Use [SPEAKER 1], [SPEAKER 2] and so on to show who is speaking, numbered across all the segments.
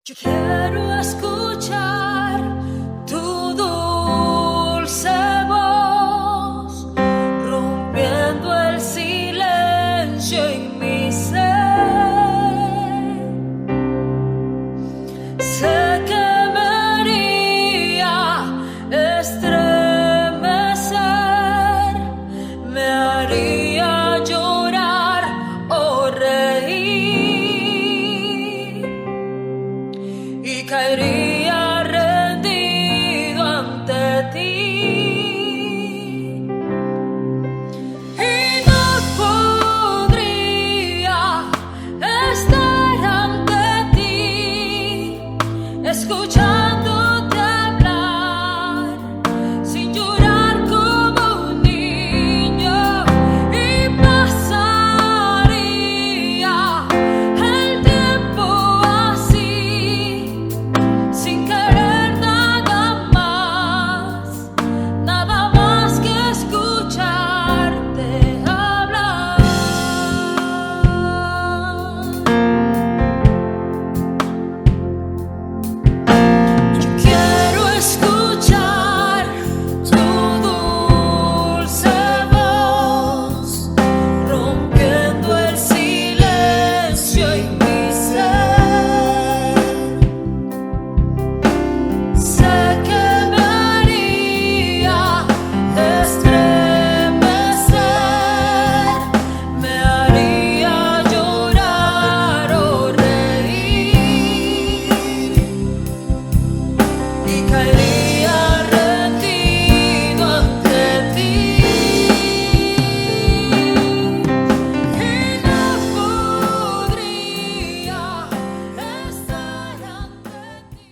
[SPEAKER 1] Yo quiero escuchar tu dulce voz, rompiendo el silencio en mi ser. Sé que me haría estremecer, me haría llorar o reír, y caería rendido ante ti, y no podría estar ante ti, escuchándote hablar, sin llorar como un niño, y pasaría el tiempo así, sin querer nada más que escucharte hablar. Yo quiero escuchar tu dulce voz, rompiendo el silencio en mi ser. Sé que me haría estremecer, me haría llorar o reír, y caería rendido ante ti, y no podría estar ante ti.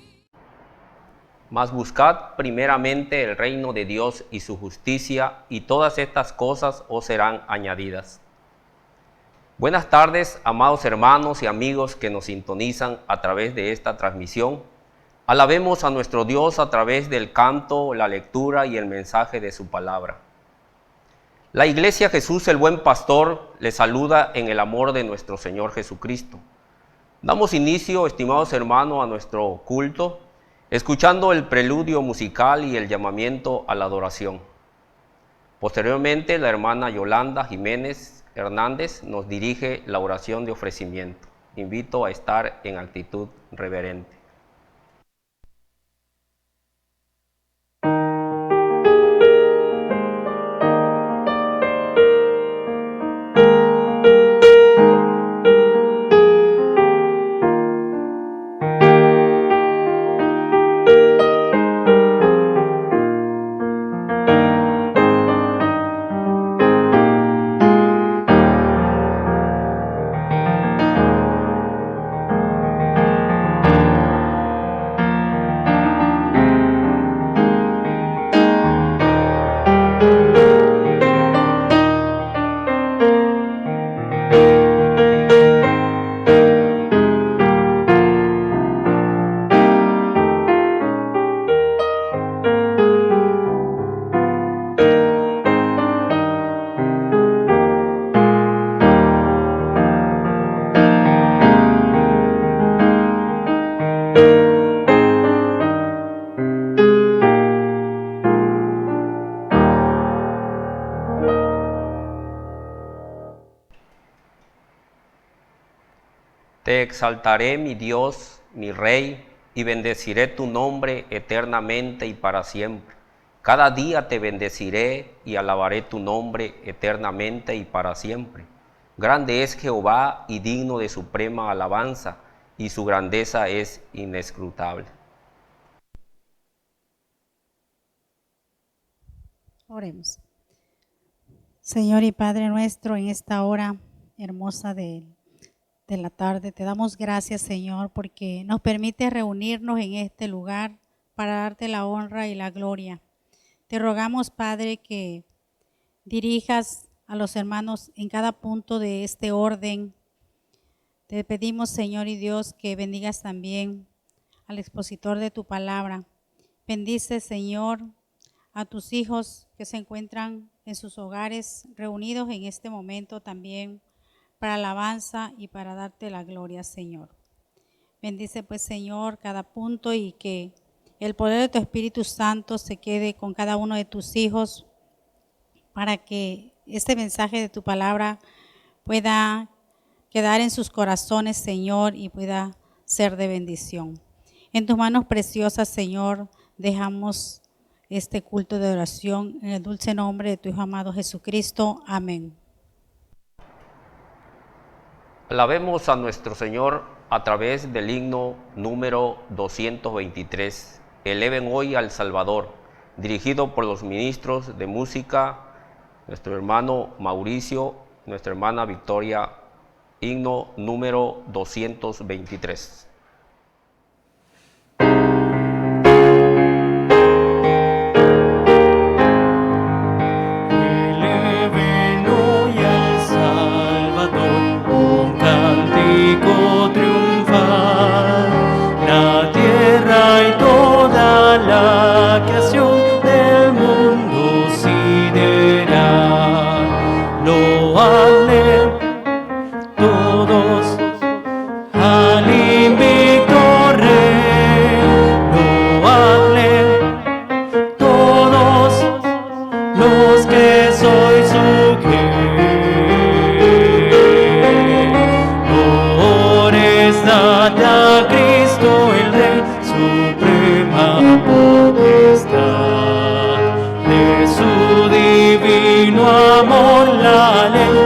[SPEAKER 2] Mas buscad primeramente el reino de Dios y su justicia, y todas estas cosas os serán añadidas. Buenas tardes, amados hermanos y amigos que nos sintonizan a través de esta transmisión. Alabemos a nuestro Dios a través del canto, la lectura y el mensaje de su palabra. La Iglesia Jesús el Buen Pastor les saluda en el amor de nuestro Señor Jesucristo. Damos inicio, estimados hermanos, a nuestro culto, escuchando el preludio musical y el llamamiento a la adoración. Posteriormente, la hermana Yolanda Jiménez Hernández nos dirige la oración de ofrecimiento. Invito a estar en actitud reverente. Te exaltaré, mi Dios, mi Rey, y bendeciré tu nombre eternamente y para siempre. Cada día te bendeciré y alabaré tu nombre eternamente y para siempre. Grande es Jehová y digno de suprema alabanza, y su grandeza es inescrutable.
[SPEAKER 3] Oremos. Señor y Padre nuestro, en esta hora hermosa de la tarde, te damos gracias, Señor, porque nos permite reunirnos en este lugar para darte la honra y la gloria. Te rogamos, Padre, que dirijas a los hermanos en cada punto de este orden. Te pedimos, Señor y Dios, que bendigas también al expositor de tu palabra. Bendice, Señor, a tus hijos que se encuentran en sus hogares reunidos en este momento también para alabanza y para darte la gloria, Señor. Bendice pues, Señor, cada punto y que el poder de tu Espíritu Santo se quede con cada uno de tus hijos para que este mensaje de tu palabra pueda quedar en sus corazones, Señor, y pueda ser de bendición. En tus manos preciosas, Señor, dejamos este culto de oración en el dulce nombre de tu Hijo amado Jesucristo. Amén.
[SPEAKER 2] Alabemos a nuestro Señor a través del himno número 223, Eleven hoy al Salvador, dirigido por los ministros de música, nuestro hermano Mauricio, nuestra hermana Victoria, himno número 223.
[SPEAKER 4] Eleven hoy al Salvador, un cántico triunfal. La tierra y toda la creación del mundo sideral. Loadle todos al invicto Rey. Loadle todos los que soy su Lores date a Cristo el Rey, suprema potestad. De su divino amor la ley,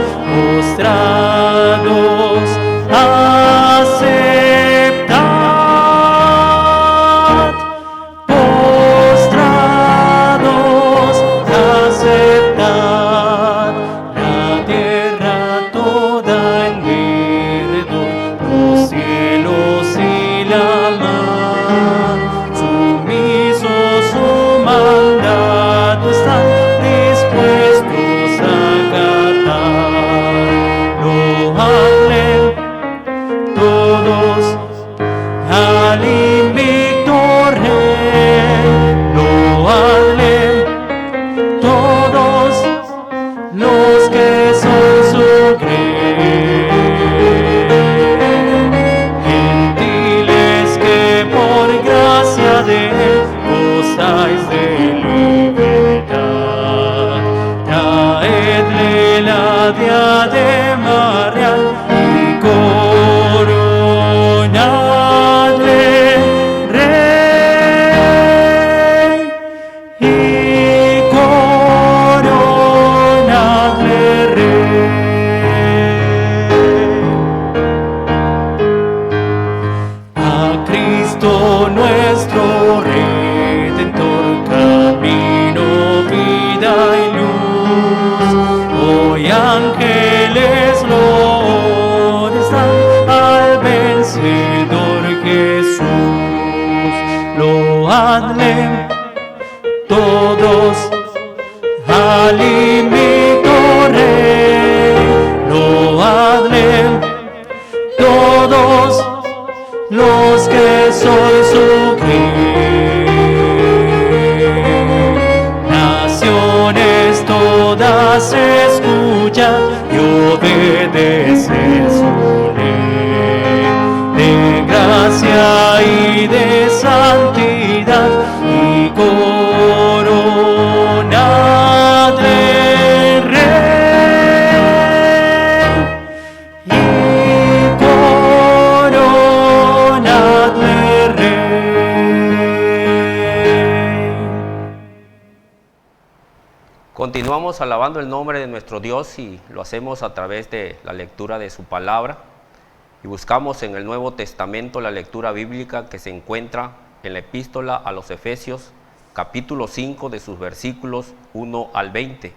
[SPEAKER 4] postrados aceptad. Postrados aceptad, la tierra toda en derredor, los cielos y la mar, sumisos su mandato están dispuestos a acatar. Loadle todos al invicto Rey. Loadle todos los que son su grey. Gentiles que por gracia de él gozáis de libertad, traedle la diadema real y coronadle Rey. Y coronadle Rey. A Cristo nuestro Redentor, camino, vida y luz, hoy ángeles loores dan al vencedor Jesús. Loadle todos al invicto Rey. Loadle todos los que soy su naciones todas escuchan y obedecen su ley. De gracia y de santidad y coronadle Rey. Y coronadle Rey.
[SPEAKER 2] Continuamos alabando el nombre de nuestro Dios y lo hacemos a través de la lectura de su palabra y buscamos en el Nuevo Testamento la lectura bíblica que se encuentra en la epístola a los Efesios, capítulo 5, de sus versículos 1 al 20.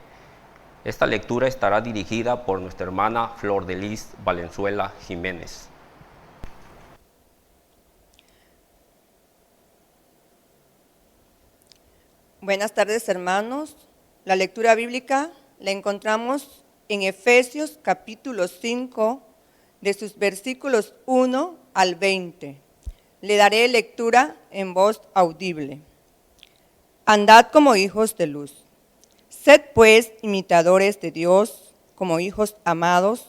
[SPEAKER 2] Esta lectura estará dirigida por nuestra hermana Flor de Lis Valenzuela Jiménez.
[SPEAKER 5] Buenas tardes, hermanos. La lectura bíblica la encontramos en Efesios capítulo 5, de sus versículos 1 al 20. Le daré lectura en voz audible. Andad como hijos de luz. Sed pues imitadores de Dios como hijos amados,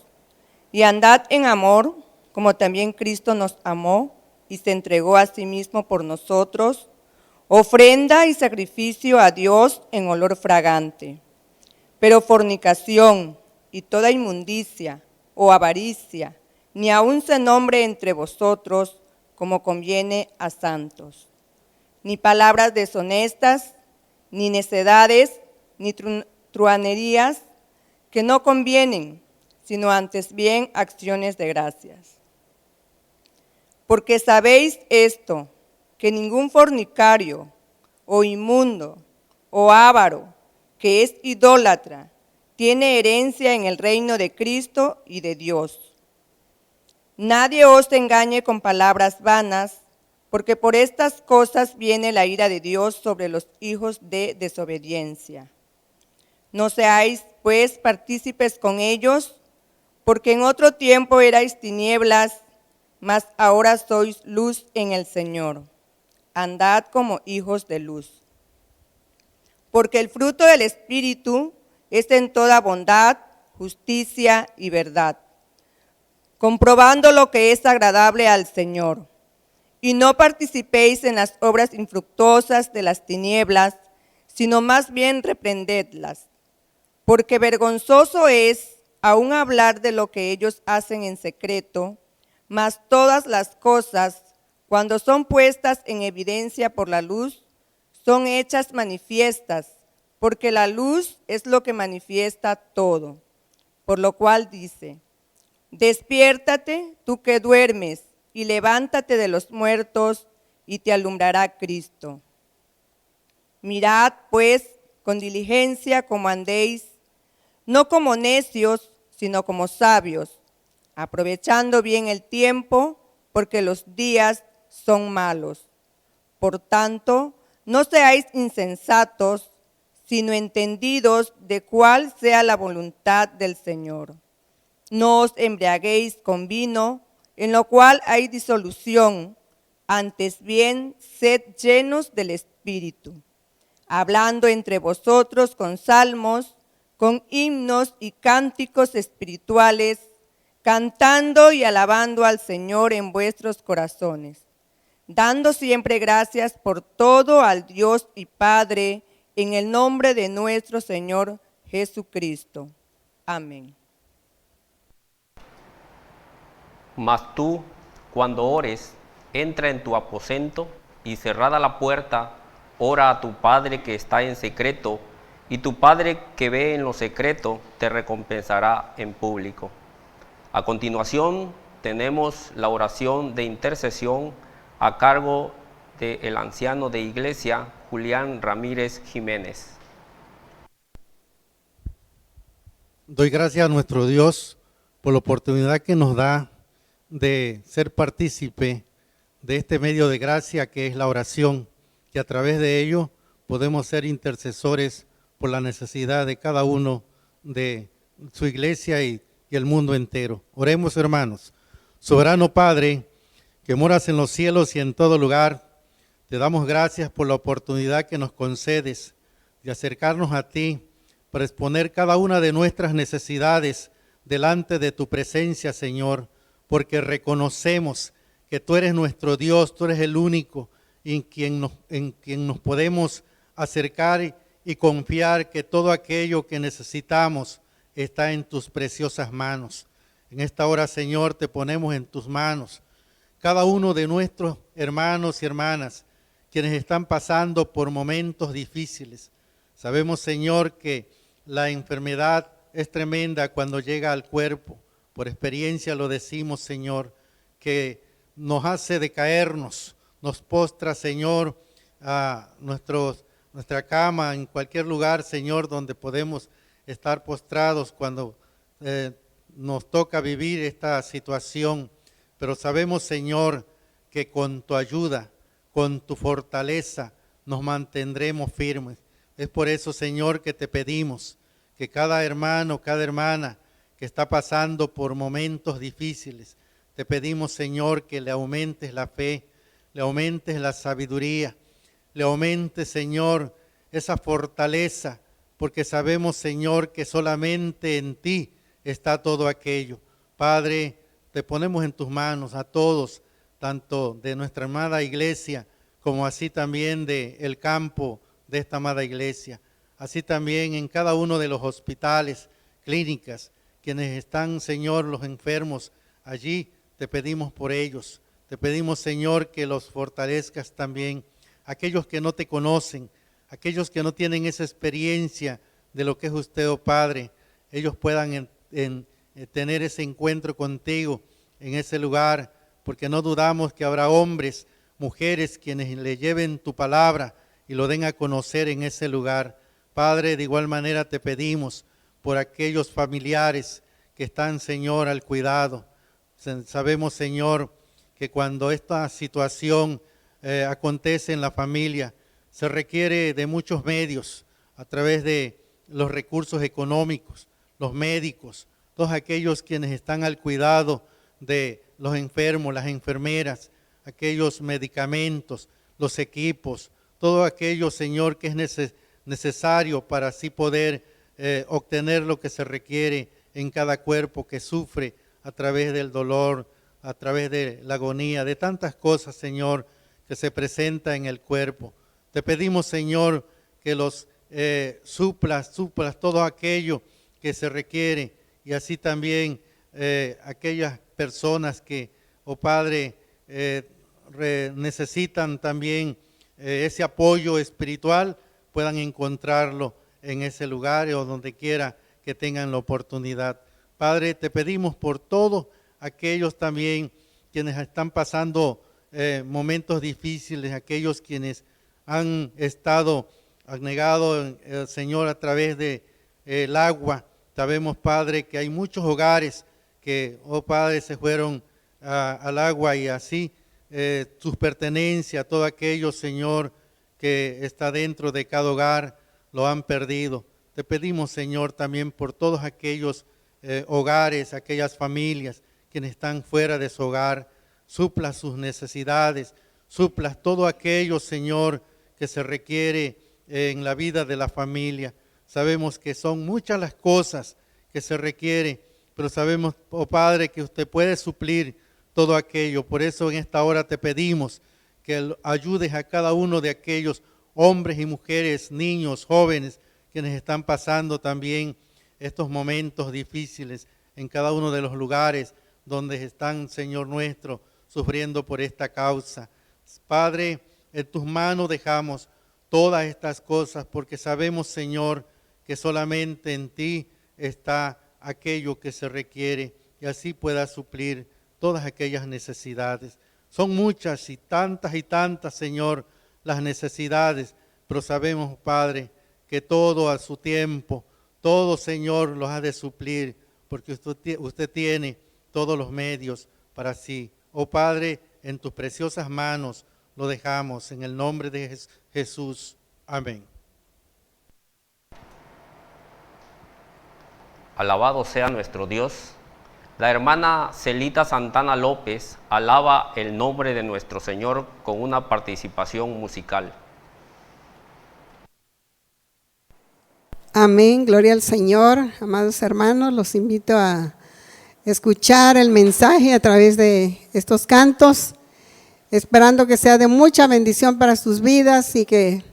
[SPEAKER 5] y andad en amor, como también Cristo nos amó y se entregó a sí mismo por nosotros, ofrenda y sacrificio a Dios en olor fragante. Pero fornicación y toda inmundicia o avaricia, ni aun se nombre entre vosotros como conviene a santos. Ni palabras deshonestas, ni necedades, ni truhanerías, que no convienen, sino antes bien acciones de gracias. Porque sabéis esto, que ningún fornicario, o inmundo, o avaro, que es idólatra, tiene herencia en el reino de Cristo y de Dios. Nadie os engañe con palabras vanas, porque por estas cosas viene la ira de Dios sobre los hijos de desobediencia. No seáis, pues, partícipes con ellos, porque en otro tiempo erais tinieblas, mas ahora sois luz en el Señor. Andad como hijos de luz. Porque el fruto del Espíritu es en toda bondad, justicia y verdad, comprobando lo que es agradable al Señor. Y no participéis en las obras infructuosas de las tinieblas, sino más bien reprendedlas. Porque vergonzoso es aún hablar de lo que ellos hacen en secreto, mas todas las cosas, cuando son puestas en evidencia por la luz, son hechas manifiestas, porque la luz es lo que manifiesta todo. Por lo cual dice: despiértate, tú que duermes, y levántate de los muertos, y te alumbrará Cristo. Mirad, pues, con diligencia cómo andéis, no como necios, sino como sabios, aprovechando bien el tiempo, porque los días son malos. Por tanto, no seáis insensatos, sino entendidos de cuál sea la voluntad del Señor. No os embriaguéis con vino, en lo cual hay disolución, antes bien sed llenos del Espíritu, hablando entre vosotros con salmos, con himnos y cánticos espirituales, cantando y alabando al Señor en vuestros corazones, dando siempre gracias por todo al Dios y Padre, en el nombre de nuestro Señor Jesucristo. Amén.
[SPEAKER 2] Mas tú, cuando ores, entra en tu aposento y cerrada la puerta, ora a tu Padre que está en secreto, y tu Padre que ve en lo secreto te recompensará en público. A continuación tenemos la oración de intercesión a cargo del anciano de iglesia, Julián Ramírez Jiménez.
[SPEAKER 6] Doy gracias a nuestro Dios por la oportunidad que nos da de ser partícipe de este medio de gracia que es la oración, que a través de ello podemos ser intercesores por la necesidad de cada uno de su iglesia y el mundo entero. Oremos, hermanos. Soberano Padre, que moras en los cielos y en todo lugar, te damos gracias por la oportunidad que nos concedes de acercarnos a ti para exponer cada una de nuestras necesidades delante de tu presencia, Señor, porque reconocemos que tú eres nuestro Dios, tú eres el único en quien nos podemos acercar y confiar que todo aquello que necesitamos está en tus preciosas manos. En esta hora, Señor, te ponemos en tus manos cada uno de nuestros hermanos y hermanas quienes están pasando por momentos difíciles. Sabemos, Señor, que la enfermedad es tremenda cuando llega al cuerpo. Por experiencia lo decimos, Señor, que nos hace decaernos, nos postra, Señor, a nuestra cama, en cualquier lugar, Señor, donde podemos estar postrados cuando nos toca vivir esta situación. Pero sabemos, Señor, que con tu ayuda, con tu fortaleza, nos mantendremos firmes. Es por eso, Señor, que te pedimos que cada hermano, cada hermana que está pasando por momentos difíciles, te pedimos, Señor, que le aumentes la fe, le aumentes la sabiduría, le aumentes, Señor, esa fortaleza, porque sabemos, Señor, que solamente en ti está todo aquello. Padre, te ponemos en tus manos a todos, tanto de nuestra amada iglesia, como así también del campo de esta amada iglesia. Así también en cada uno de los hospitales, clínicas, quienes están, Señor, los enfermos allí, te pedimos por ellos. Te pedimos, Señor, que los fortalezcas también. Aquellos que no te conocen, aquellos que no tienen esa experiencia de lo que es usted, oh Padre, ellos puedan tener ese encuentro contigo en ese lugar, porque no dudamos que habrá hombres, mujeres, quienes le lleven tu palabra y lo den a conocer en ese lugar. Padre, de igual manera te pedimos por aquellos familiares que están, Señor, al cuidado. Sabemos, Señor, que cuando esta situación acontece en la familia, se requiere de muchos medios a través de los recursos económicos, los médicos, todos aquellos quienes están al cuidado de los enfermos, las enfermeras, aquellos medicamentos, los equipos, todo aquello, Señor, que es necesario para así poder obtener lo que se requiere en cada cuerpo que sufre a través del dolor, a través de la agonía, de tantas cosas, Señor, que se presenta en el cuerpo. Te pedimos, Señor, que los suplas todo aquello que se requiere, y así también aquellas personas que, oh Padre, necesitan también ese apoyo espiritual, puedan encontrarlo en ese lugar o donde quiera que tengan la oportunidad. Padre, te pedimos por todos aquellos también quienes están pasando momentos difíciles, aquellos quienes han estado abnegados, Señor, a través del agua. Sabemos, Padre, que hay muchos hogares que, oh Padre, se fueron al agua y así sus pertenencias, todo aquello, Señor, que está dentro de cada hogar, lo han perdido. Te pedimos, Señor, también por todos aquellos hogares, aquellas familias quienes están fuera de su hogar, suplas sus necesidades, suplas todo aquello, Señor, que se requiere en la vida de la familia. Sabemos que son muchas las cosas que se requieren, pero sabemos, oh Padre, que usted puede suplir todo aquello. Por eso en esta hora te pedimos que ayudes a cada uno de aquellos hombres y mujeres, niños, jóvenes, quienes están pasando también estos momentos difíciles en cada uno de los lugares donde están, Señor nuestro, sufriendo por esta causa. Padre, en tus manos dejamos todas estas cosas, porque sabemos, Señor, que solamente en ti está aquello que se requiere, y así pueda suplir todas aquellas necesidades. Son muchas y tantas, Señor, las necesidades, pero sabemos, Padre, que todo a su tiempo, todo, Señor, los ha de suplir, porque usted tiene todos los medios para sí. Oh Padre, en tus preciosas manos lo dejamos, en el nombre de Jesús. Amén.
[SPEAKER 2] Alabado sea nuestro Dios. La hermana Celita Santana López alaba el nombre de nuestro Señor con una participación musical.
[SPEAKER 7] Amén, gloria al Señor. Amados hermanos, los invito a escuchar el mensaje a través de estos cantos, esperando que sea de mucha bendición para sus vidas y que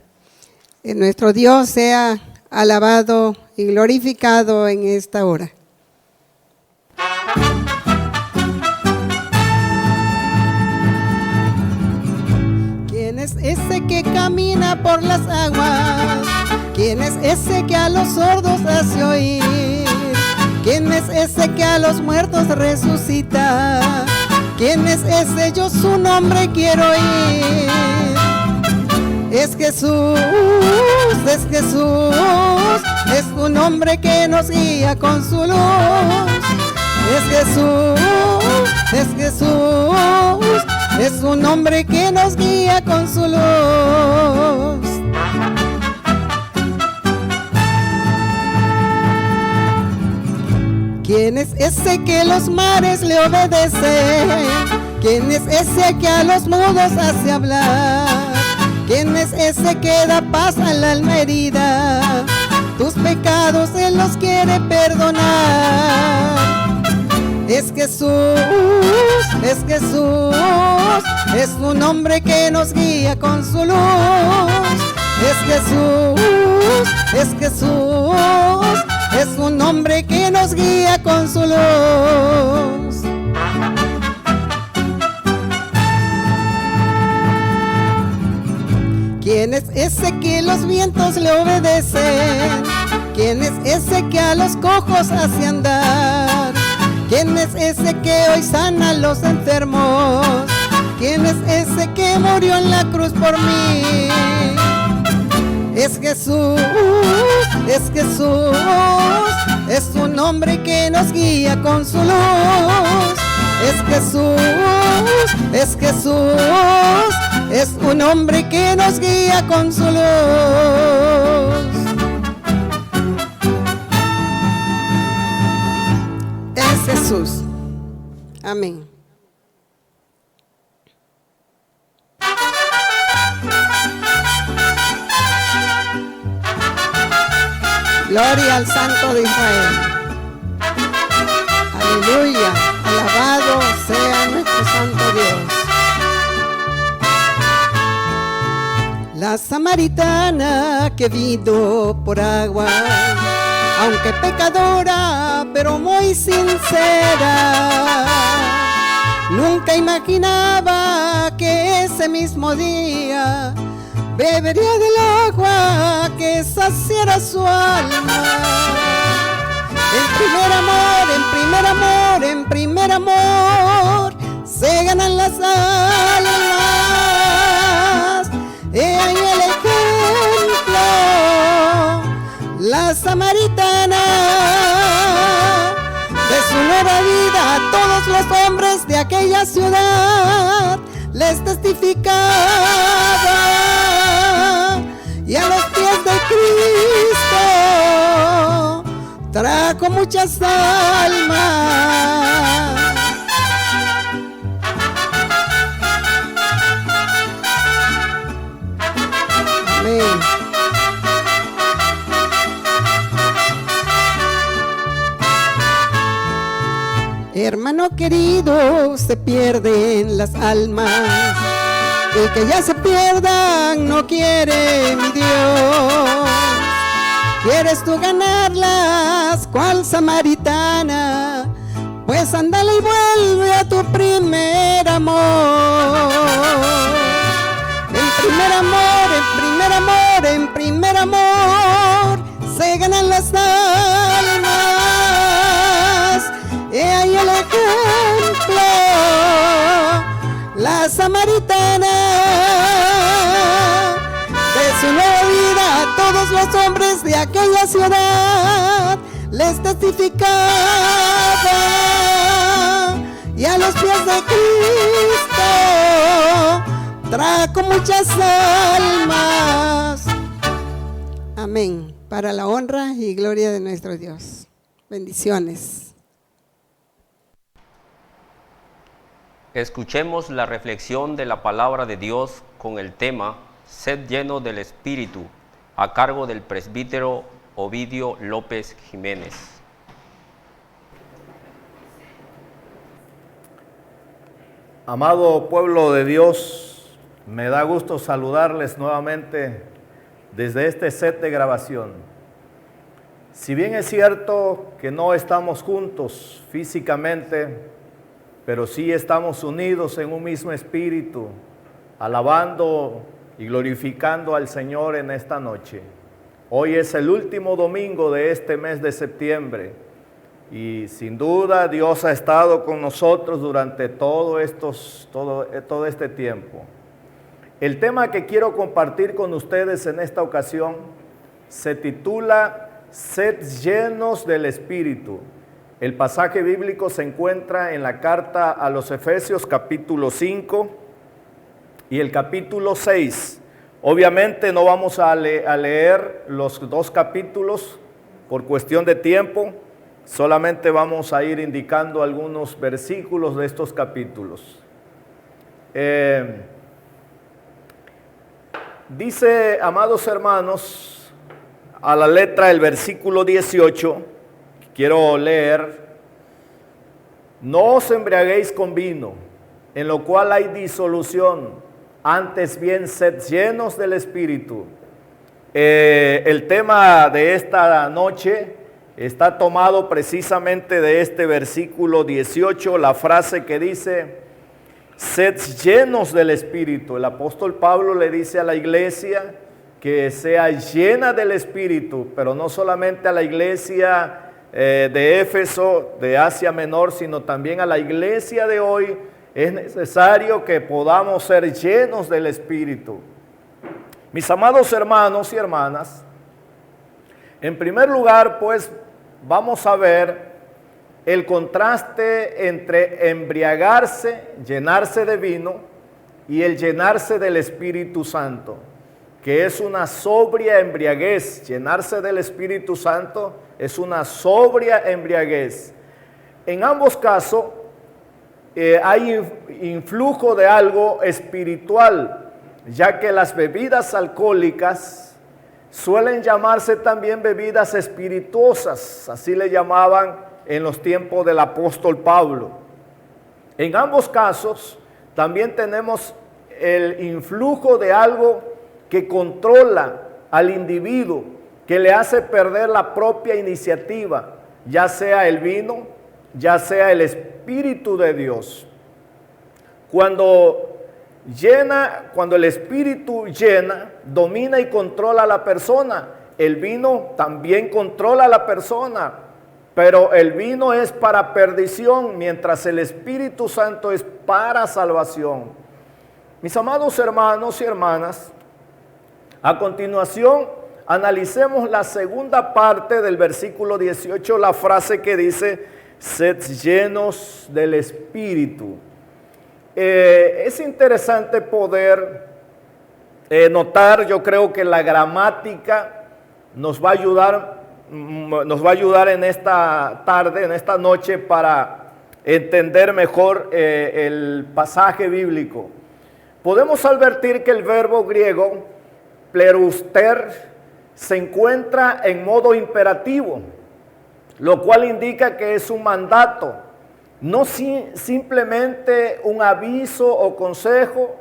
[SPEAKER 7] nuestro Dios sea alabado y glorificado en esta hora. ¿Quién es ese que camina por las aguas? ¿Quién es ese que a los sordos hace oír? ¿Quién es ese que a los muertos resucita? ¿Quién es ese? Yo su nombre quiero oír. Es Jesús, es Jesús, es un nombre que nos guía con su luz. Es Jesús, es Jesús, es un nombre que nos guía con su luz. ¿Quién es ese que los mares le obedecen? ¿Quién es ese que a los mudos hace hablar? ¿Quién es ese que da paz al alma herida? Tus pecados Él los quiere perdonar. Es Jesús, es Jesús, es un hombre que nos guía con su luz. Es Jesús, es Jesús, es un hombre que nos guía con su luz. ¿Quién es ese que los vientos le obedecen? ¿Quién es ese que a los cojos hace andar? ¿Quién es ese que hoy sana a los enfermos? ¿Quién es ese que murió en la cruz por mí? Es Jesús, es Jesús, es un hombre que nos guía con su luz. Es Jesús, es Jesús, es un hombre que nos guía con su luz. Es Jesús. Amén. Gloria al Santo de Israel. Aleluya. Alabado sea nuestro Santo Dios. La samaritana que vino por agua, aunque pecadora, pero muy sincera, nunca imaginaba que ese mismo día bebería del agua que saciara su alma. En primer amor, en primer amor, en primer amor, se ganan las almas. He ahí el ejemplo, la samaritana, de su nueva vida a todos los hombres de aquella ciudad les testificaba, y a los pies de Cristo trajo muchas almas. Amén. Hermano querido, se pierden las almas, y que ya se pierdan no quiere mi Dios. ¿Quieres tú ganarlas cual samaritana? Pues ándale y vuelve a tu primer amor. En primer amor, en primer amor, en primer amor, se ganan las almas. He ahí el ejemplo, la samaritana, de su nueva vida a todos los hombres de aquella ciudad les testificaba, y a los pies de Cristo trajo muchas almas. Amén. Para la honra y gloria de nuestro Dios. Bendiciones.
[SPEAKER 2] Escuchemos la reflexión de la palabra de Dios con el tema Sed lleno del Espíritu, a cargo del presbítero Ovidio López Jiménez.
[SPEAKER 8] Amado pueblo de Dios, me da gusto saludarles nuevamente desde este set de grabación. Si bien es cierto que no estamos juntos físicamente, pero sí estamos unidos en un mismo espíritu, alabando y glorificando al Señor en esta noche. Hoy es el último domingo de este mes de septiembre y sin duda Dios ha estado con nosotros durante todo este tiempo. El tema que quiero compartir con ustedes en esta ocasión se titula Sed llenos del Espíritu. El pasaje bíblico se encuentra en la carta a los Efesios capítulo 5 y el capítulo 6. Obviamente no vamos a leer los dos capítulos por cuestión de tiempo, solamente vamos a ir indicando algunos versículos de estos capítulos. Dice, amados hermanos, a la letra el versículo 18, quiero leer: no os embriaguéis con vino, en lo cual hay disolución, antes bien sed llenos del Espíritu. El tema de esta noche está tomado precisamente de este versículo 18, la frase que dice, sed llenos del Espíritu. El apóstol Pablo le dice a la iglesia que sea llena del Espíritu, pero no solamente a la iglesia de Éfeso, de Asia Menor, sino también a la iglesia de hoy. Es necesario que podamos ser llenos del Espíritu. Mis amados hermanos y hermanas, en primer lugar, pues, vamos a ver el contraste entre embriagarse, llenarse de vino, y el llenarse del Espíritu Santo, que es una sobria embriaguez. Llenarse del Espíritu Santo es una sobria embriaguez. En ambos casos hay influjo de algo espiritual, ya que las bebidas alcohólicas suelen llamarse también bebidas espirituosas, así le llamaban en los tiempos del apóstol Pablo. En ambos casos también tenemos el influjo de algo que controla al individuo, que le hace perder la propia iniciativa, ya sea el vino, ya sea el Espíritu de Dios. Cuando el Espíritu llena, domina y controla a la persona. El vino también controla a la persona, pero el vino es para perdición, mientras el Espíritu Santo es para salvación. Mis amados hermanos y hermanas, a continuación analicemos la segunda parte del versículo 18, la frase que dice, sed llenos del Espíritu. Es interesante poder notar, yo creo que la gramática nos va a ayudar en esta tarde, en esta noche, para entender mejor el pasaje bíblico. Podemos advertir que el verbo griego plereuster se encuentra en modo imperativo, lo cual indica que es un mandato, no simplemente un aviso o consejo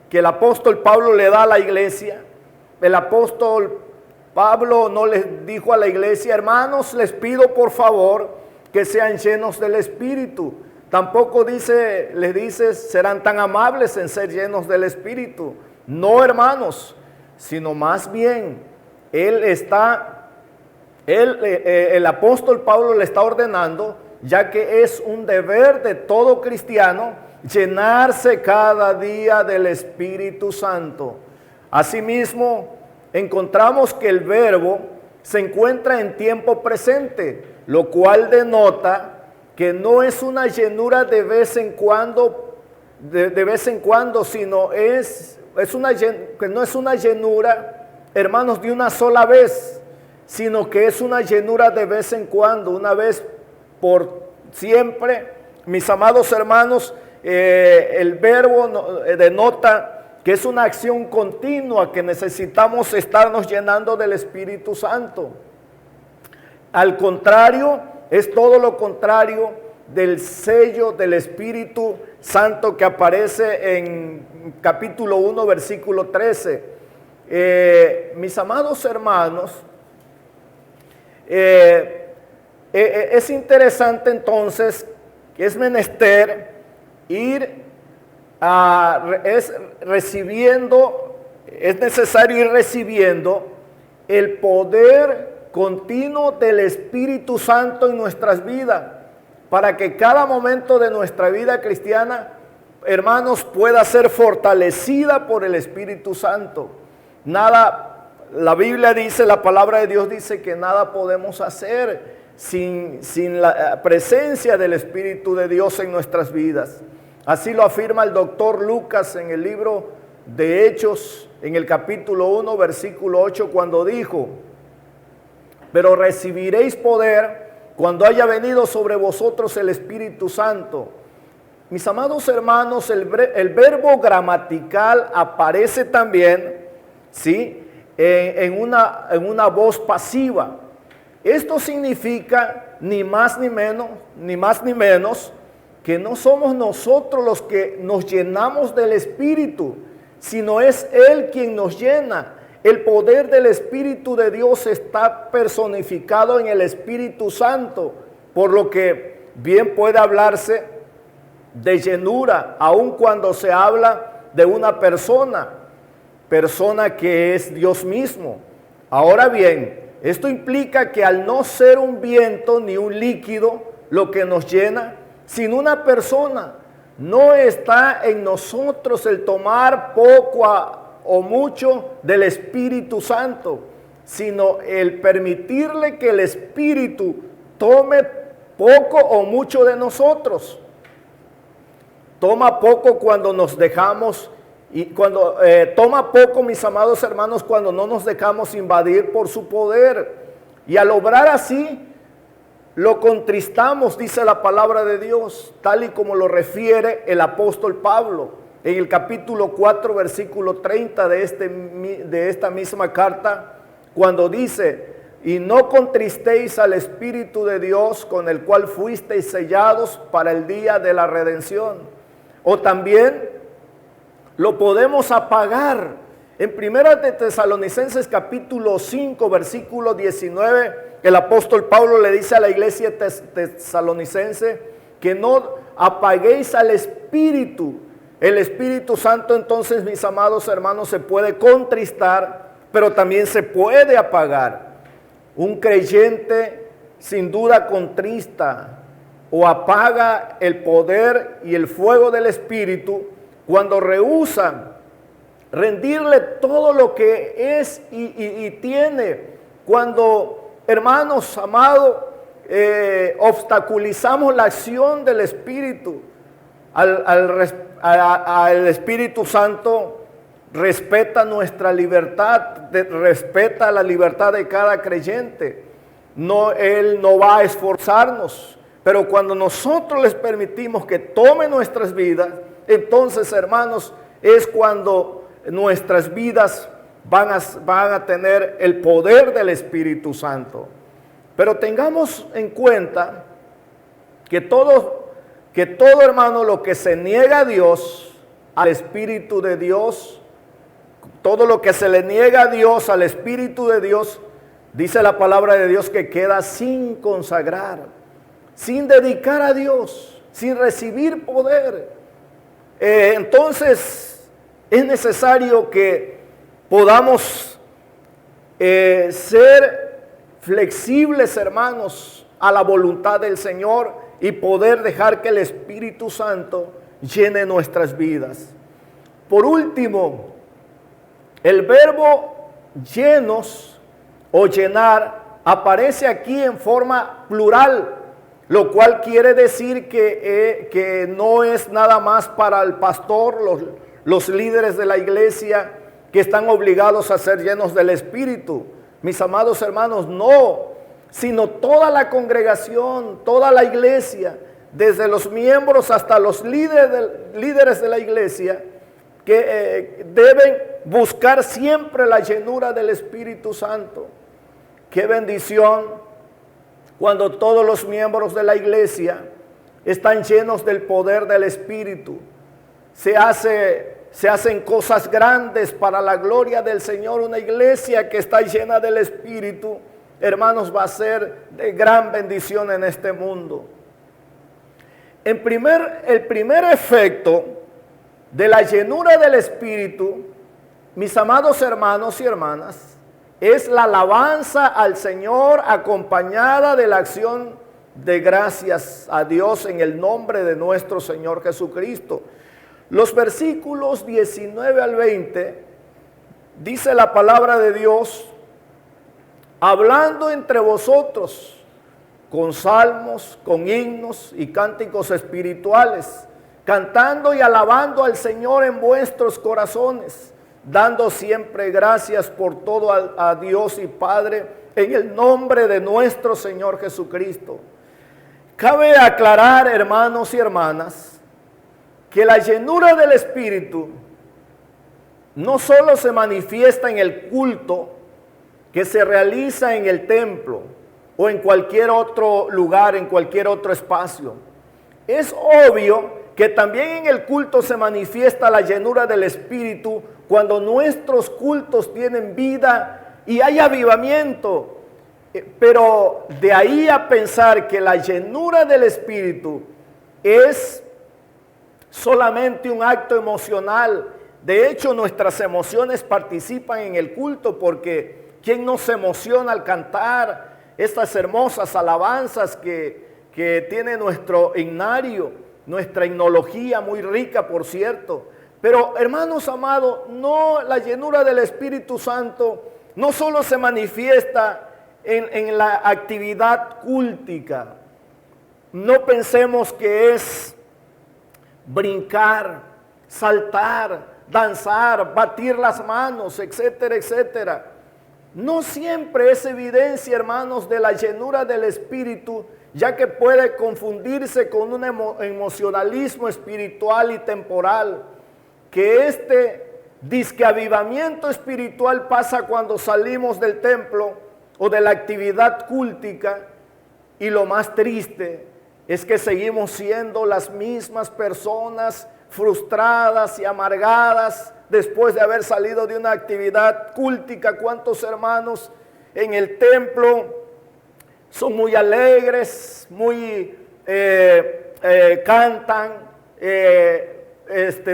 [SPEAKER 8] que el apóstol Pablo le da a la iglesia. El apóstol Pablo no les dijo a la iglesia, hermanos, les pido por favor que sean llenos del Espíritu. Tampoco les dice, serán tan amables en ser llenos del Espíritu. No, hermanos, sino más bien, el apóstol Pablo le está ordenando, ya que es un deber de todo cristiano, llenarse cada día del Espíritu Santo. Asimismo, encontramos que el verbo se encuentra en tiempo presente, lo cual denota que no es una llenura de vez en cuando, sino que no es una llenura, hermanos, de una sola vez, sino que es una llenura de vez en cuando, una vez por siempre. Mis amados hermanos, el verbo denota que es una acción continua, que necesitamos estarnos llenando del Espíritu Santo. Al contrario, es todo lo contrario del sello del Espíritu Santo que aparece en capítulo 1, versículo 13. Mis amados hermanos, es interesante entonces que es menester es necesario ir recibiendo el poder continuo del Espíritu Santo en nuestras vidas, para que cada momento de nuestra vida cristiana, hermanos, pueda ser fortalecida por el Espíritu Santo. La Biblia dice, la palabra de Dios dice que nada podemos hacer sin la presencia del Espíritu de Dios en nuestras vidas. Así lo afirma el doctor Lucas en el libro de Hechos, en el capítulo 1, versículo 8, cuando dijo, pero recibiréis poder cuando haya venido sobre vosotros el Espíritu Santo. Mis amados hermanos, el verbo gramatical aparece también, ¿sí?, en una voz pasiva. Esto significa ni más ni menos que no somos nosotros los que nos llenamos del Espíritu, sino es Él quien nos llena. El poder del Espíritu de Dios está personificado en el Espíritu Santo, por lo que bien puede hablarse de llenura, aun cuando se habla de una persona que es Dios mismo. Ahora bien, esto implica que al no ser un viento ni un líquido lo que nos llena, sino una persona, no está en nosotros el tomar poco o mucho del Espíritu Santo, sino el permitirle que el Espíritu tome poco o mucho de nosotros. Toma poco cuando nos dejamos, y cuando toma poco, mis amados hermanos, cuando no nos dejamos invadir por su poder. Y al obrar así, lo contristamos, dice la palabra de Dios, tal y como lo refiere el apóstol Pablo en el capítulo 4, versículo 30 de esta misma carta, cuando dice: y no contristéis al Espíritu de Dios, con el cual fuisteis sellados para el día de la redención. O también lo podemos apagar. En Primera de Tesalonicenses capítulo 5, versículo 19, el apóstol Pablo le dice a la iglesia tesalonicense que no apaguéis al Espíritu. El Espíritu Santo, entonces, mis amados hermanos, se puede contristar, pero también se puede apagar. Un creyente sin duda contrista o apaga el poder y el fuego del Espíritu cuando rehúsa rendirle todo lo que es y tiene. Cuando, hermanos amados, obstaculizamos la acción del Espíritu, al Espíritu Santo respeta nuestra libertad, respeta la libertad de cada creyente. Él no va a esforzarnos, pero cuando nosotros les permitimos que tome nuestras vidas, entonces, hermanos, es cuando nuestras vidas van a tener el poder del Espíritu Santo. Pero tengamos en cuenta que todo hermano, lo que se niega a Dios, al Espíritu de Dios, todo lo que se le niega a Dios, al Espíritu de Dios, dice la palabra de Dios que queda sin consagrar, sin dedicar a Dios, sin recibir poder. Entonces es necesario que podamos ser flexibles, hermanos, a la voluntad del Señor y poder dejar que el Espíritu Santo llene nuestras vidas. Por último, el verbo llenos o llenar aparece aquí en forma plural, lo cual quiere decir que no es nada más para el pastor, los líderes de la iglesia que están obligados a ser llenos del Espíritu. Mis amados hermanos, no, sino toda la congregación, toda la iglesia, desde los miembros hasta los líderes de la iglesia, que deben buscar siempre la llenura del Espíritu Santo. Qué bendición cuando todos los miembros de la iglesia están llenos del poder del Espíritu. Se hacen cosas grandes para la gloria del Señor. Una iglesia que está llena del Espíritu, hermanos, va a ser de gran bendición en este mundo. El primer efecto de la llenura del Espíritu, mis amados hermanos y hermanas, es la alabanza al Señor acompañada de la acción de gracias a Dios en el nombre de nuestro Señor Jesucristo. Los versículos 19 al 20 dice la palabra de Dios: hablando entre vosotros con salmos, con himnos y cánticos espirituales, cantando y alabando al Señor en vuestros corazones, dando siempre gracias por todo a Dios y Padre en el nombre de nuestro Señor Jesucristo. Cabe aclarar, hermanos y hermanas, que la llenura del Espíritu no solo se manifiesta en el culto que se realiza en el templo o en cualquier otro lugar, en cualquier otro espacio. Es obvio que también en el culto se manifiesta la llenura del Espíritu cuando nuestros cultos tienen vida y hay avivamiento. Pero de ahí a pensar que la llenura del Espíritu es solamente un acto emocional. De hecho, nuestras emociones participan en el culto, porque ¿quién no se emociona al cantar estas hermosas alabanzas que tiene nuestro himnario, nuestra himnología muy rica, por cierto? Pero, hermanos amados, no, la llenura del Espíritu Santo no solo se manifiesta en la actividad cultica. No pensemos que es brincar, saltar, danzar, batir las manos, etcétera, etcétera. No siempre es evidencia, hermanos, de la llenura del Espíritu, ya que puede confundirse con un emocionalismo espiritual y temporal, que este disque avivamiento espiritual pasa cuando salimos del templo o de la actividad cúltica, y lo más triste es que seguimos siendo las mismas personas frustradas y amargadas después de haber salido de una actividad cúltica. ¿Cuántos hermanos en el templo son muy alegres, muy cantan,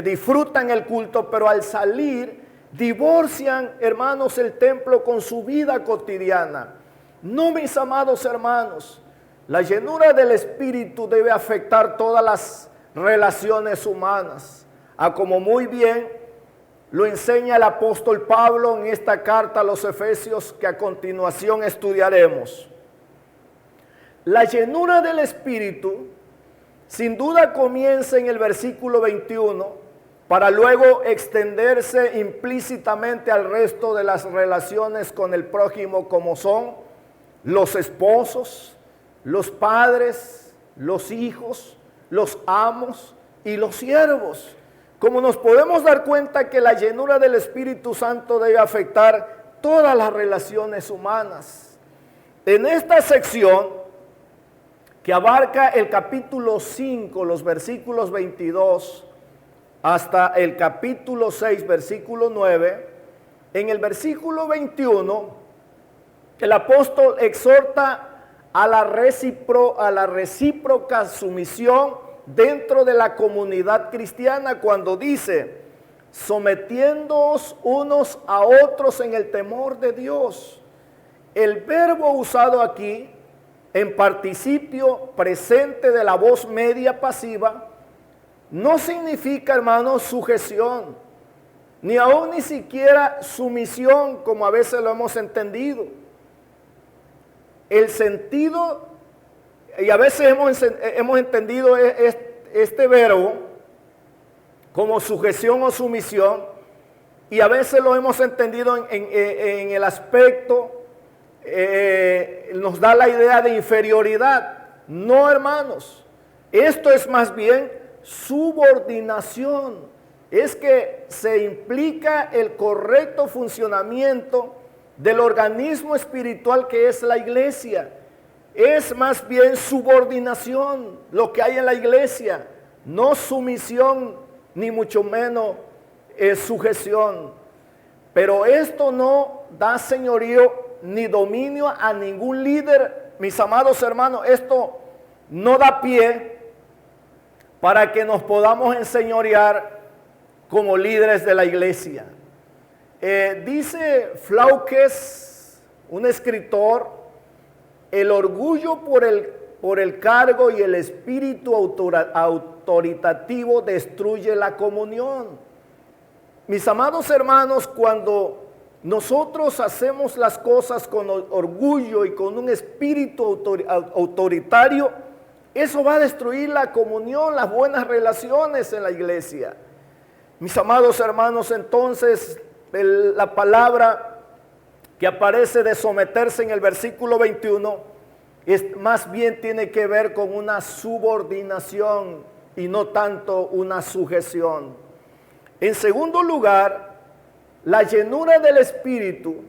[SPEAKER 8] disfrutan el culto, pero al salir divorcian, hermanos, el templo con su vida cotidiana? No, mis amados hermanos, la llenura del Espíritu debe afectar todas las relaciones humanas, a como muy bien lo enseña el apóstol Pablo en esta carta a los Efesios, que a continuación estudiaremos. La llenura del Espíritu sin duda comienza en el versículo 21, para luego extenderse implícitamente al resto de las relaciones con el prójimo, como son los esposos, los padres, los hijos, los amos y los siervos. Como nos podemos dar cuenta que la llenura del Espíritu Santo debe afectar todas las relaciones humanas. En esta sección, que abarca el capítulo 5, los versículos 22 hasta el capítulo 6, versículo 9, en el versículo 21, el apóstol exhorta a la recíproca sumisión dentro de la comunidad cristiana, cuando dice: sometiéndoos unos a otros en el temor de Dios. El verbo usado aquí en participio presente de la voz media pasiva no significa, hermanos, sujeción, ni aún ni siquiera sumisión, como a veces lo hemos entendido. El sentido, y a veces hemos entendido este verbo como sujeción o sumisión, y a veces lo hemos entendido en el aspecto, nos da la idea de inferioridad. No, hermanos, esto es más bien subordinación. Es que se implica el correcto funcionamiento del organismo espiritual que es la iglesia. Es más bien subordinación lo que hay en la iglesia, no sumisión, ni mucho menos sujeción. Pero esto no da señorío ni dominio a ningún líder, mis amados hermanos. Esto no da pie para que nos podamos enseñorear como líderes de la iglesia. Dice Flaukes, un escritor: el orgullo por el cargo y el espíritu autoritativo destruye la comunión. Mis amados hermanos, cuando nosotros hacemos las cosas con orgullo y con un espíritu autoritario, eso va a destruir la comunión, las buenas relaciones en la iglesia. Mis amados hermanos, entonces la palabra que aparece de someterse en el versículo 21 más bien tiene que ver con una subordinación y no tanto una sujeción. En segundo lugar, la llenura del Espíritu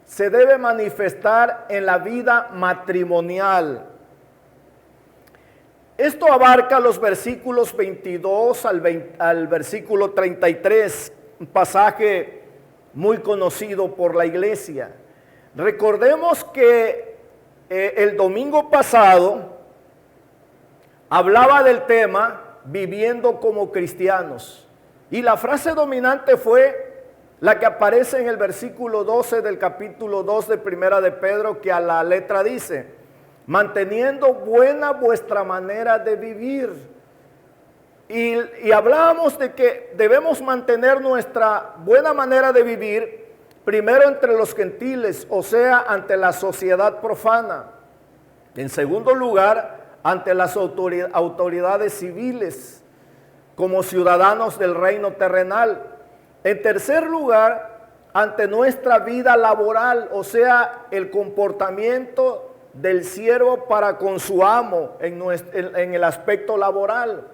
[SPEAKER 8] se debe manifestar en la vida matrimonial. Esto abarca los versículos 22 al versículo 33, un pasaje muy conocido por la iglesia. Recordemos que el domingo pasado hablaba del tema viviendo como cristianos. Y la frase dominante fue la que aparece en el versículo 12 del capítulo 2 de Primera de Pedro, que a la letra dice: manteniendo buena vuestra manera de vivir. Y hablábamos de que debemos mantener nuestra buena manera de vivir primero entre los gentiles, o sea, ante la sociedad profana. En segundo lugar, ante las autoridades civiles, como ciudadanos del reino terrenal. En tercer lugar, ante nuestra vida laboral, o sea, el comportamiento del siervo para con su amo en el aspecto laboral.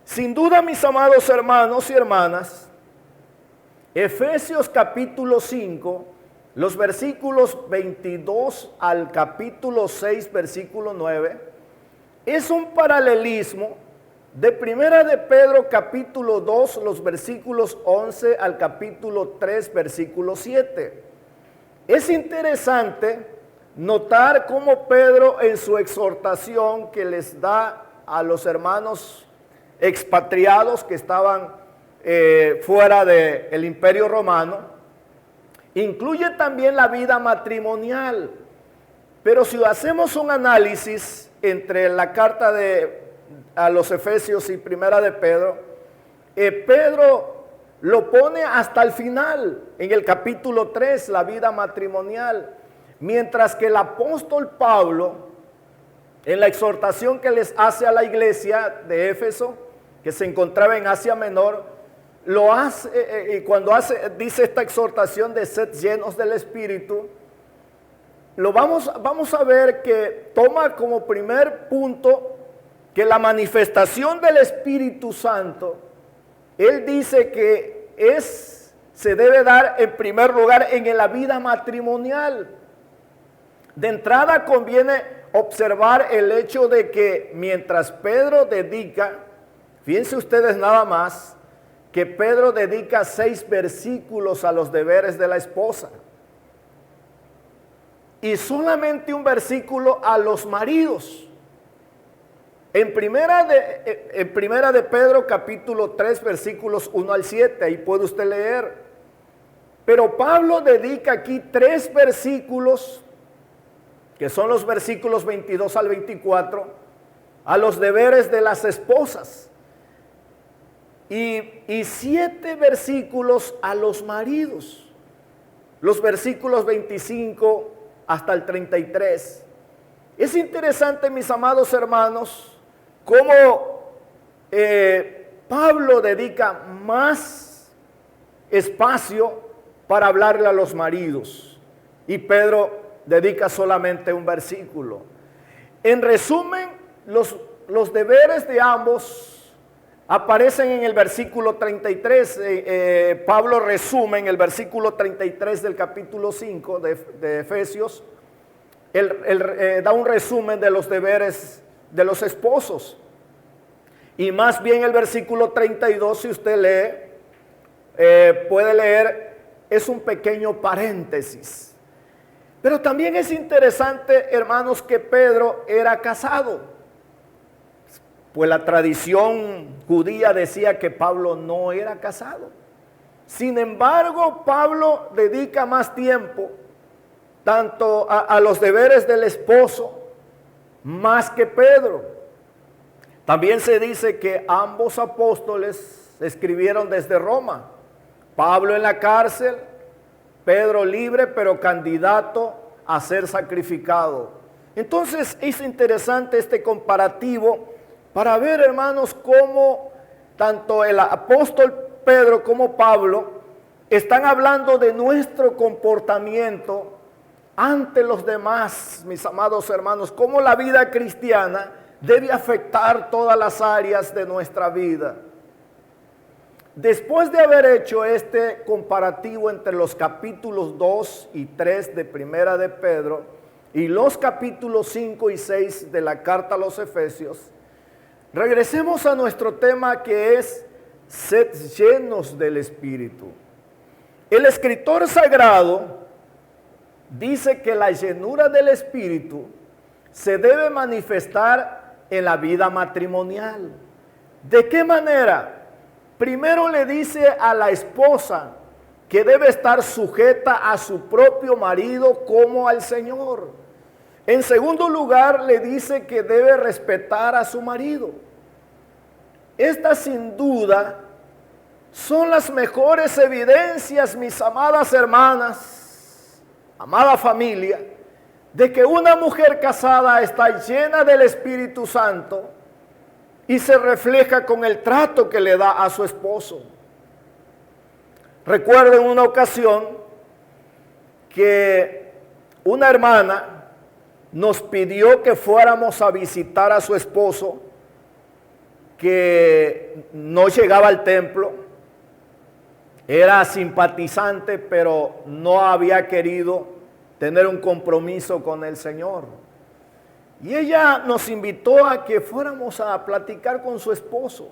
[SPEAKER 8] Sin duda, mis amados hermanos y hermanas, Efesios capítulo 5, los versículos 22 al capítulo 6, versículo 9, es un paralelismo de Primera de Pedro capítulo 2, los versículos 11 al capítulo 3, versículo 7. Es interesante notar cómo Pedro, en su exhortación que les da a los hermanos expatriados que estaban fuera del Imperio Romano, incluye también la vida matrimonial. Pero si hacemos un análisis entre la carta a los Efesios y Primera de Pedro, Pedro lo pone hasta el final, en el capítulo 3, la vida matrimonial. Mientras que el apóstol Pablo, en la exhortación que les hace a la iglesia de Éfeso, que se encontraba en Asia Menor, lo hace, y cuando dice esta exhortación de sed llenos del Espíritu, vamos a ver que toma como primer punto que la manifestación del Espíritu Santo, él dice que se debe dar en primer lugar en la vida matrimonial. De entrada conviene observar el hecho de que mientras Pedro dedica, fíjense ustedes nada más, que Pedro dedica 6 versículos a los deberes de la esposa y solamente un versículo a los maridos. En primera de Pedro capítulo 3 versículos 1 al 7, ahí puede usted leer. Pero Pablo dedica aquí 3 versículos, que son los versículos 22 al 24, a los deberes de las esposas. Y 7 versículos a los maridos. Los versículos 25 hasta el 33. Es interesante, mis amados hermanos, cómo Pablo dedica más espacio para hablarle a los maridos y Pedro dedica solamente un versículo. En resumen, los deberes de ambos aparecen en el versículo 33. Pablo resume en el versículo 33 del capítulo 5 de Efesios. Él da un resumen de los deberes de los esposos. Y más bien el versículo 32, si usted lee, puede leer, es un pequeño paréntesis. Pero también es interesante, hermanos, que Pedro era casado. Pues la tradición judía decía que Pablo no era casado. Sin embargo, Pablo dedica más tiempo tanto a los deberes del esposo, más que Pedro. También se dice que ambos apóstoles escribieron desde Roma. Pablo en la cárcel, Pedro libre, pero candidato a ser sacrificado. Entonces es interesante este comparativo para ver, hermanos, cómo tanto el apóstol Pedro como Pablo están hablando de nuestro comportamiento ante los demás, mis amados hermanos, cómo la vida cristiana debe afectar todas las áreas de nuestra vida. Después de haber hecho este comparativo entre los capítulos 2 y 3 de Primera de Pedro y los capítulos 5 y 6 de la carta a los Efesios, Regresemos a nuestro tema, que es sed llenos del Espíritu. El escritor sagrado dice que la llenura del Espíritu se debe manifestar en la vida matrimonial. ¿De qué manera? Primero le dice a la esposa que debe estar sujeta a su propio marido como al Señor. En segundo lugar, le dice que debe respetar a su marido. Estas sin duda son las mejores evidencias, mis amadas hermanas, amada familia, de que una mujer casada está llena del Espíritu Santo y se refleja con el trato que le da a su esposo. Recuerdo en una ocasión que una hermana nos pidió que fuéramos a visitar a su esposo, que no llegaba al templo, era simpatizante, pero no había querido tener un compromiso con el Señor. Y ella nos invitó a que fuéramos a platicar con su esposo.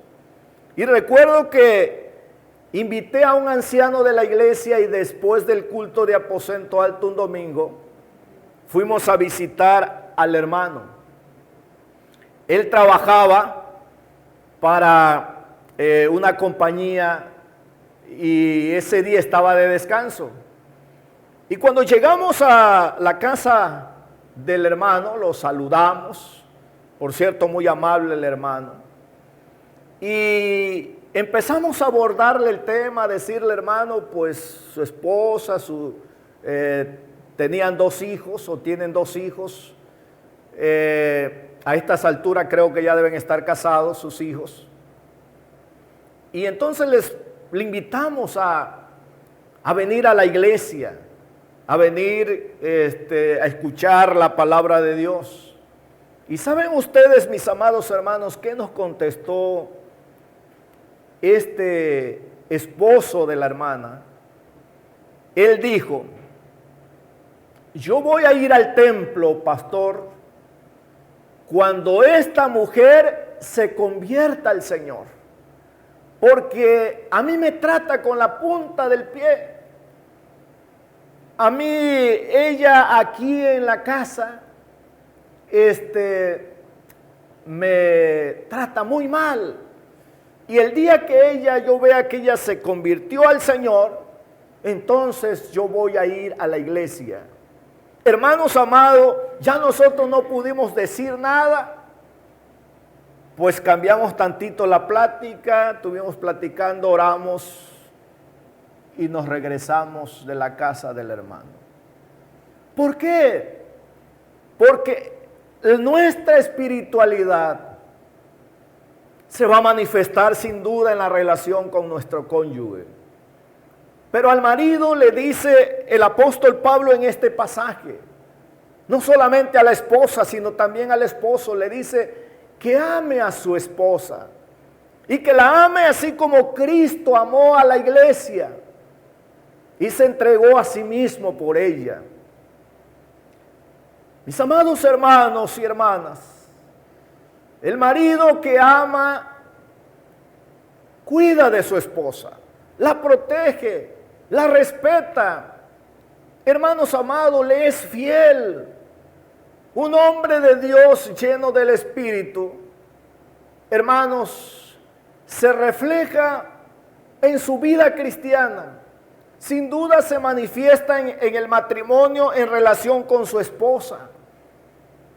[SPEAKER 8] Y recuerdo que invité a un anciano de la iglesia y después del culto de aposento alto un domingo, fuimos a visitar al hermano. Él trabajaba para una compañía y ese día estaba de descanso. Y cuando llegamos a la casa del hermano, lo saludamos, por cierto, muy amable el hermano, y empezamos a abordarle el tema, a decirle, hermano, pues su esposa, tenían 2 hijos o tienen 2 hijos, a estas alturas creo que ya deben estar casados sus hijos, y entonces le invitamos a venir a la iglesia, a venir a escuchar la palabra de Dios. Y saben ustedes, mis amados hermanos, ¿qué nos contestó este esposo de la hermana? Él dijo, yo voy a ir al templo, pastor, cuando esta mujer se convierta al Señor, porque a mí me trata con la punta del pie. A mí, ella aquí en la casa, me trata muy mal. Y el día que yo vea que ella se convirtió al Señor, entonces yo voy a ir a la iglesia. Hermanos amados, ya nosotros no pudimos decir nada, pues cambiamos tantito la plática, estuvimos platicando, oramos y nos regresamos de la casa del hermano. ¿Por qué? Porque nuestra espiritualidad se va a manifestar sin duda en la relación con nuestro cónyuge. Pero al marido le dice el apóstol Pablo en este pasaje, no solamente a la esposa, sino también al esposo, le dice que ame a su esposa y que la ame así como Cristo amó a la iglesia y se entregó a sí mismo por ella. Mis amados hermanos y hermanas, el marido que ama, cuida de su esposa, la protege, la respeta. Hermanos amados, le es fiel. Un hombre de Dios lleno del Espíritu, hermanos, se refleja en su vida cristiana. Sin duda se manifiesta en el matrimonio en relación con su esposa.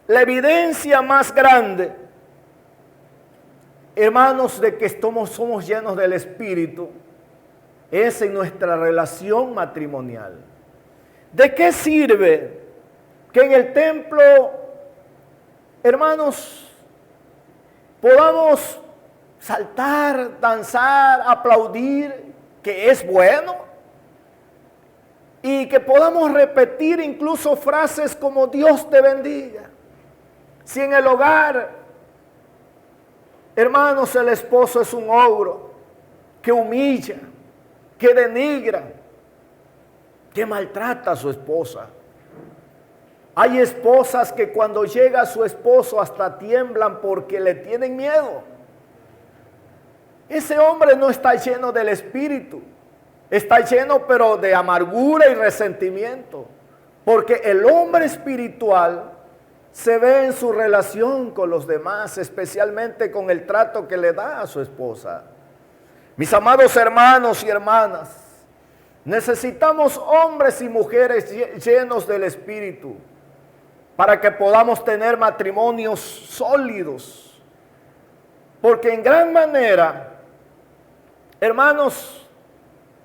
[SPEAKER 8] La evidencia más grande, hermanos, de que somos llenos del Espíritu, es en nuestra relación matrimonial. ¿De qué sirve que en el templo, hermanos, podamos saltar, danzar, aplaudir, que es bueno? Y que podamos repetir incluso frases como Dios te bendiga. Si en el hogar, hermanos, el esposo es un ogro que humilla, que denigra, que maltrata a su esposa. Hay esposas que cuando llega su esposo hasta tiemblan porque le tienen miedo. ese hombre no está lleno del Espíritu. Está lleno pero de amargura y resentimiento. Porque el hombre espiritual se ve en su relación con los demás, especialmente con el trato que le da a su esposa. Mis amados hermanos y hermanas, necesitamos hombres y mujeres llenos del Espíritu para que podamos tener matrimonios sólidos. Porque en gran manera, hermanos,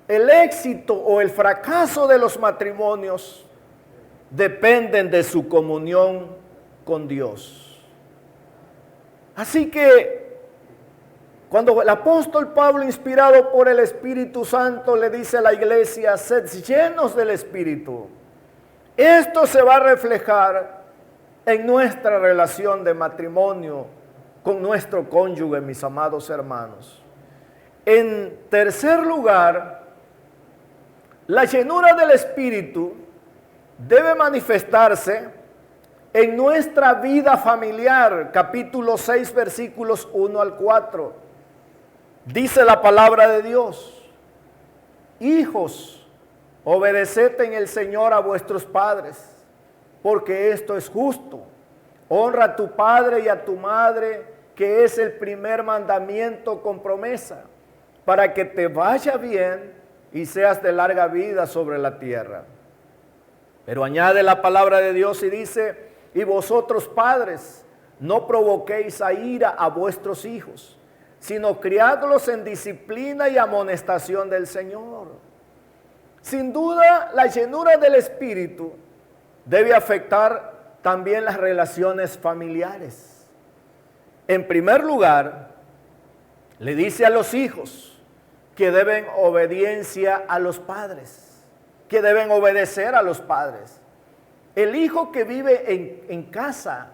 [SPEAKER 8] el éxito o el fracaso de los matrimonios dependen de su comunión con Dios. Así que cuando el apóstol Pablo, inspirado por el Espíritu Santo, le dice a la iglesia, sed llenos del Espíritu, esto se va a reflejar en nuestra relación de matrimonio con nuestro cónyuge, mis amados hermanos. En tercer lugar, la llenura del Espíritu debe manifestarse en nuestra vida familiar. Capítulo 6, versículos 1 al 4. Dice la palabra de Dios: hijos, obedeced en el Señor a vuestros padres, porque esto es justo. Honra a tu padre y a tu madre, que es el primer mandamiento con promesa, para que te vaya bien y seas de larga vida sobre la tierra. Pero añade la palabra de Dios y dice: y vosotros padres, no provoquéis a ira a vuestros hijos, sino criadlos en disciplina y amonestación del Señor. Sin duda, la llenura del Espíritu debe afectar también las relaciones familiares. En primer lugar, le dice a los hijos que deben obediencia a los padres, que deben obedecer a los padres. El hijo que vive en casa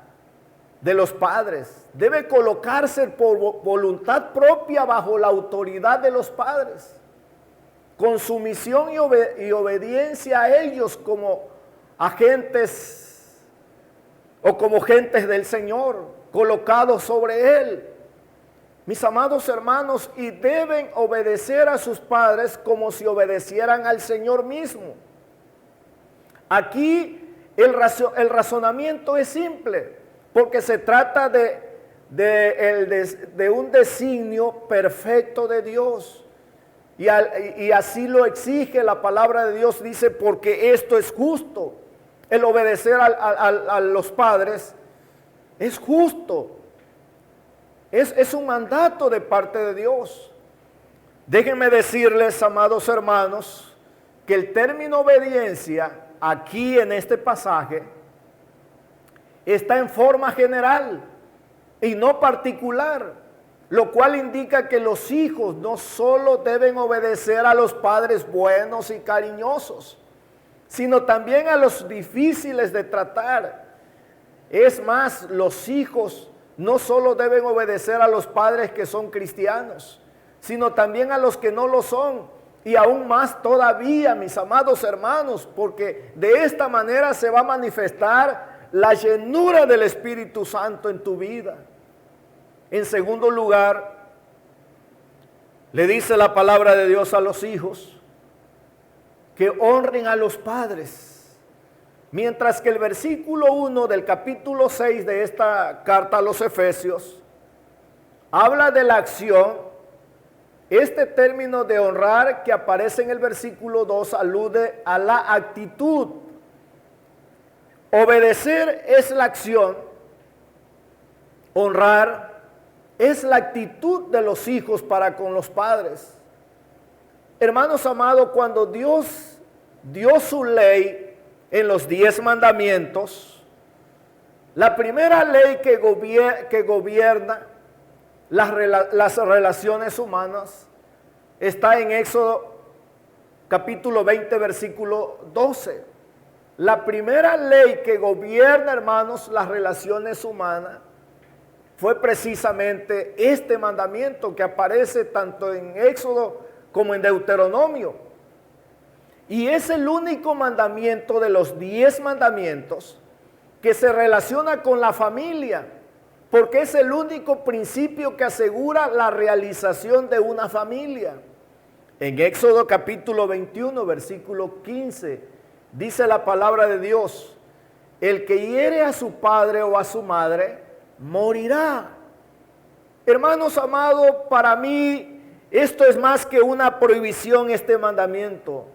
[SPEAKER 8] de los padres debe colocarse por voluntad propia bajo la autoridad de los padres, con sumisión y obediencia a ellos como agentes o como gentes del Señor, colocados sobre él. Mis amados hermanos, y deben obedecer a sus padres como si obedecieran al Señor mismo. Aquí el razonamiento es simple, porque se trata de un designio perfecto de Dios. Y así lo exige la palabra de Dios, dice, porque esto es justo. El obedecer a los padres es justo. Es un mandato de parte de Dios. Déjenme decirles, amados hermanos, que el término obediencia aquí en este pasaje está en forma general y no particular, lo cual indica que los hijos no solo deben obedecer a los padres buenos y cariñosos, sino también a los difíciles de tratar. Es más, los hijos no solo deben obedecer a los padres que son cristianos, sino también a los que no lo son. Y aún más todavía, mis amados hermanos, porque de esta manera se va a manifestar la llenura del Espíritu Santo en tu vida. En segundo lugar, le dice la palabra de Dios a los hijos que honren a los padres. Mientras que el versículo 1 del capítulo 6 de esta carta a los Efesios habla de la acción, este término de honrar que aparece en el versículo 2 alude a la actitud. Obedecer es la acción, honrar es la actitud de los hijos para con los padres. Hermanos amados, cuando Dios dio su ley en los 10 mandamientos, la primera ley que gobierna las relaciones humanas está en Éxodo capítulo 20 versículo 12. La primera ley que gobierna, hermanos, las relaciones humanas fue precisamente este mandamiento que aparece tanto en Éxodo como en Deuteronomio. Y es el único mandamiento de los 10 mandamientos que se relaciona con la familia porque es el único principio que asegura la realización de una familia. En Éxodo capítulo 21, versículo 15, dice la palabra de Dios: el que hiere a su padre o a su madre, morirá. Hermanos amados, para mí esto es más que una prohibición, este mandamiento.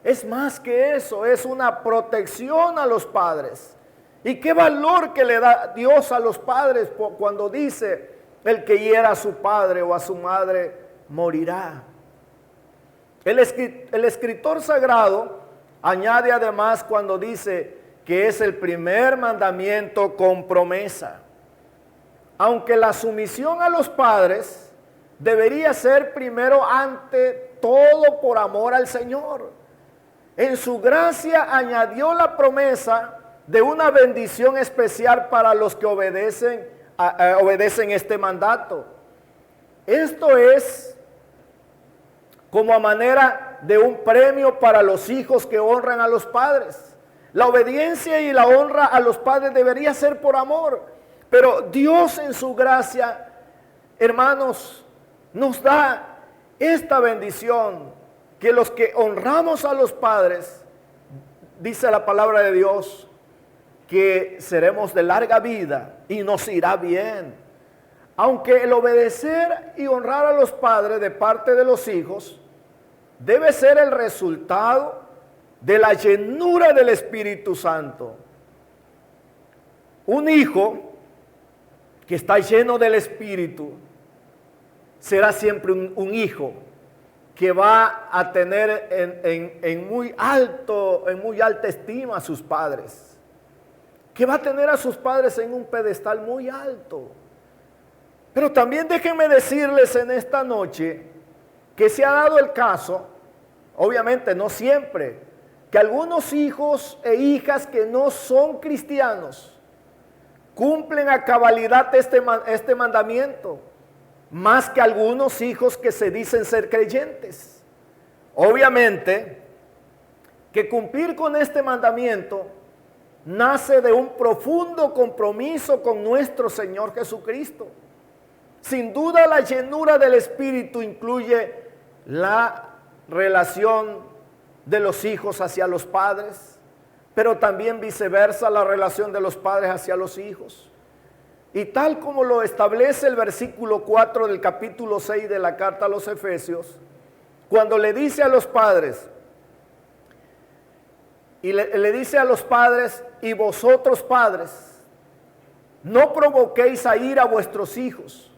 [SPEAKER 8] Es más que eso, es una protección a los padres. Y qué valor que le da Dios a los padres cuando dice: el que hiera a su padre o a su madre morirá. El escritor sagrado añade además cuando dice que es el primer mandamiento con promesa. Aunque la sumisión a los padres debería ser primero ante todo por amor al Señor, en su gracia añadió la promesa de una bendición especial para los que obedecen este mandato. Esto es como a manera de un premio para los hijos que honran a los padres. La obediencia y la honra a los padres debería ser por amor, pero Dios en su gracia, hermanos, nos da esta bendición, que los que honramos a los padres, dice la palabra de Dios, que seremos de larga vida y nos irá bien. Aunque el obedecer y honrar a los padres de parte de los hijos debe ser el resultado de la llenura del Espíritu Santo. Un hijo que está lleno del Espíritu será siempre un hijo que va a tener en muy alta estima a sus padres, que va a tener a sus padres en un pedestal muy alto. Pero también déjenme decirles en esta noche que se ha dado el caso, obviamente no siempre, que algunos hijos e hijas que no son cristianos cumplen a cabalidad este mandamiento, más que algunos hijos que se dicen ser creyentes. Obviamente que cumplir con este mandamiento nace de un profundo compromiso con nuestro Señor Jesucristo. Sin duda la llenura del Espíritu incluye la relación de los hijos hacia los padres, pero también viceversa, la relación de los padres hacia los hijos. Y tal como lo establece el versículo 4 del capítulo 6 de la carta a los Efesios, cuando le dice a los padres, y le dice a los padres: y vosotros padres, no provoquéis a ira a vuestros hijos,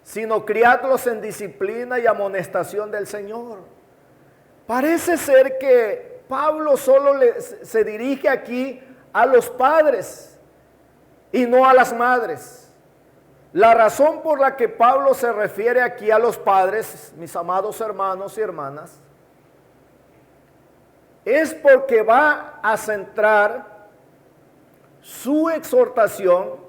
[SPEAKER 8] sino criadlos en disciplina y amonestación del Señor. Parece ser que Pablo solo se dirige aquí a los padres y no a las madres. La razón por la que Pablo se refiere aquí a los padres, mis amados hermanos y hermanas, es porque va a centrar su exhortación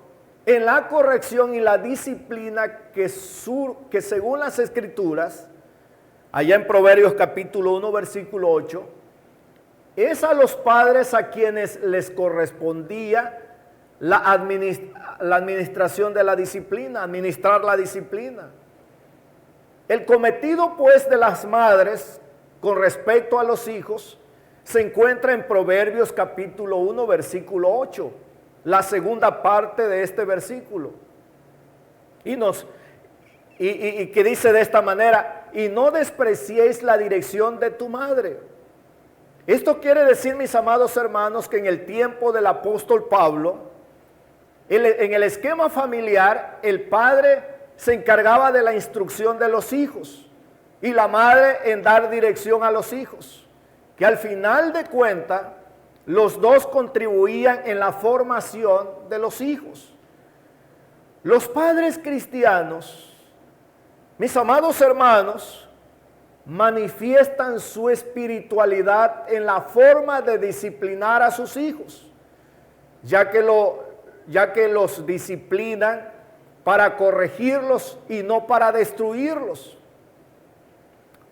[SPEAKER 8] en la corrección y la disciplina que según las Escrituras, allá en Proverbios capítulo 1, versículo 8, es a los padres a quienes les correspondía la administración de la disciplina, administrar la disciplina. El cometido pues de las madres con respecto a los hijos se encuentra en Proverbios capítulo 1, versículo 8, la segunda parte de este versículo. Y que dice de esta manera: y no despreciéis la dirección de tu madre. Esto quiere decir, mis amados hermanos, que en el tiempo del apóstol Pablo, en el esquema familiar, el padre se encargaba de la instrucción de los hijos y la madre en dar dirección a los hijos, que al final de cuentas los dos contribuían en la formación de los hijos. Los padres cristianos, mis amados hermanos, manifiestan su espiritualidad en la forma de disciplinar a sus hijos, ya que los disciplinan para corregirlos y no para destruirlos.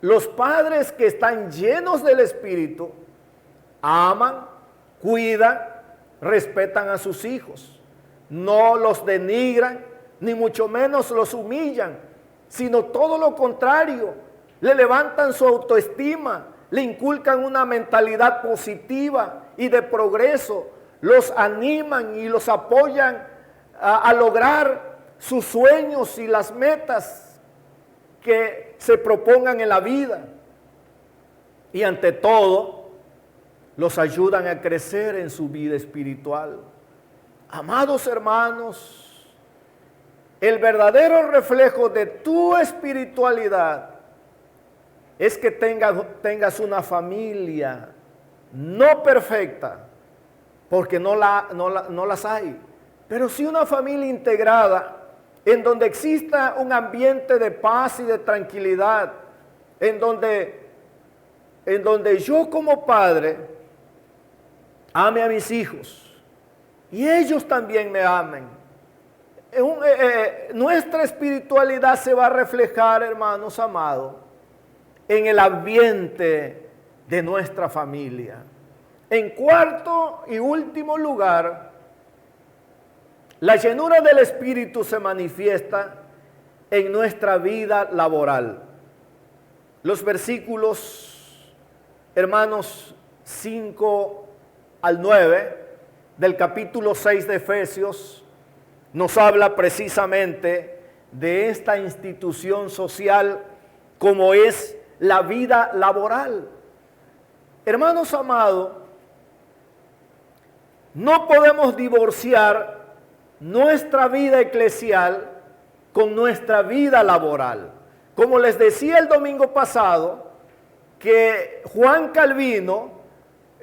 [SPEAKER 8] Los padres que están llenos del Espíritu aman, cuidan, respetan a sus hijos, no los denigran ni mucho menos los humillan, sino todo lo contrario, le levantan su autoestima, le inculcan una mentalidad positiva y de progreso, los animan y los apoyan a lograr sus sueños y las metas que se propongan en la vida. Y ante todo, los ayudan a crecer en su vida espiritual. Amados hermanos, el verdadero reflejo de tu espiritualidad es que tengas una familia no perfecta, porque no las hay, pero sí una familia integrada, en donde exista un ambiente de paz y de tranquilidad, en donde yo como padre ame a mis hijos y ellos también me amen. Nuestra espiritualidad se va a reflejar, hermanos amados, en el ambiente de nuestra familia. En cuarto y último lugar, la llenura del Espíritu se manifiesta en nuestra vida laboral. Los versículos, hermanos, 5 al 9 del capítulo 6 de Efesios nos habla precisamente de esta institución social como es la vida laboral. Hermanos amados, no podemos divorciar nuestra vida eclesial con nuestra vida laboral. Como les decía el domingo pasado, que Juan Calvino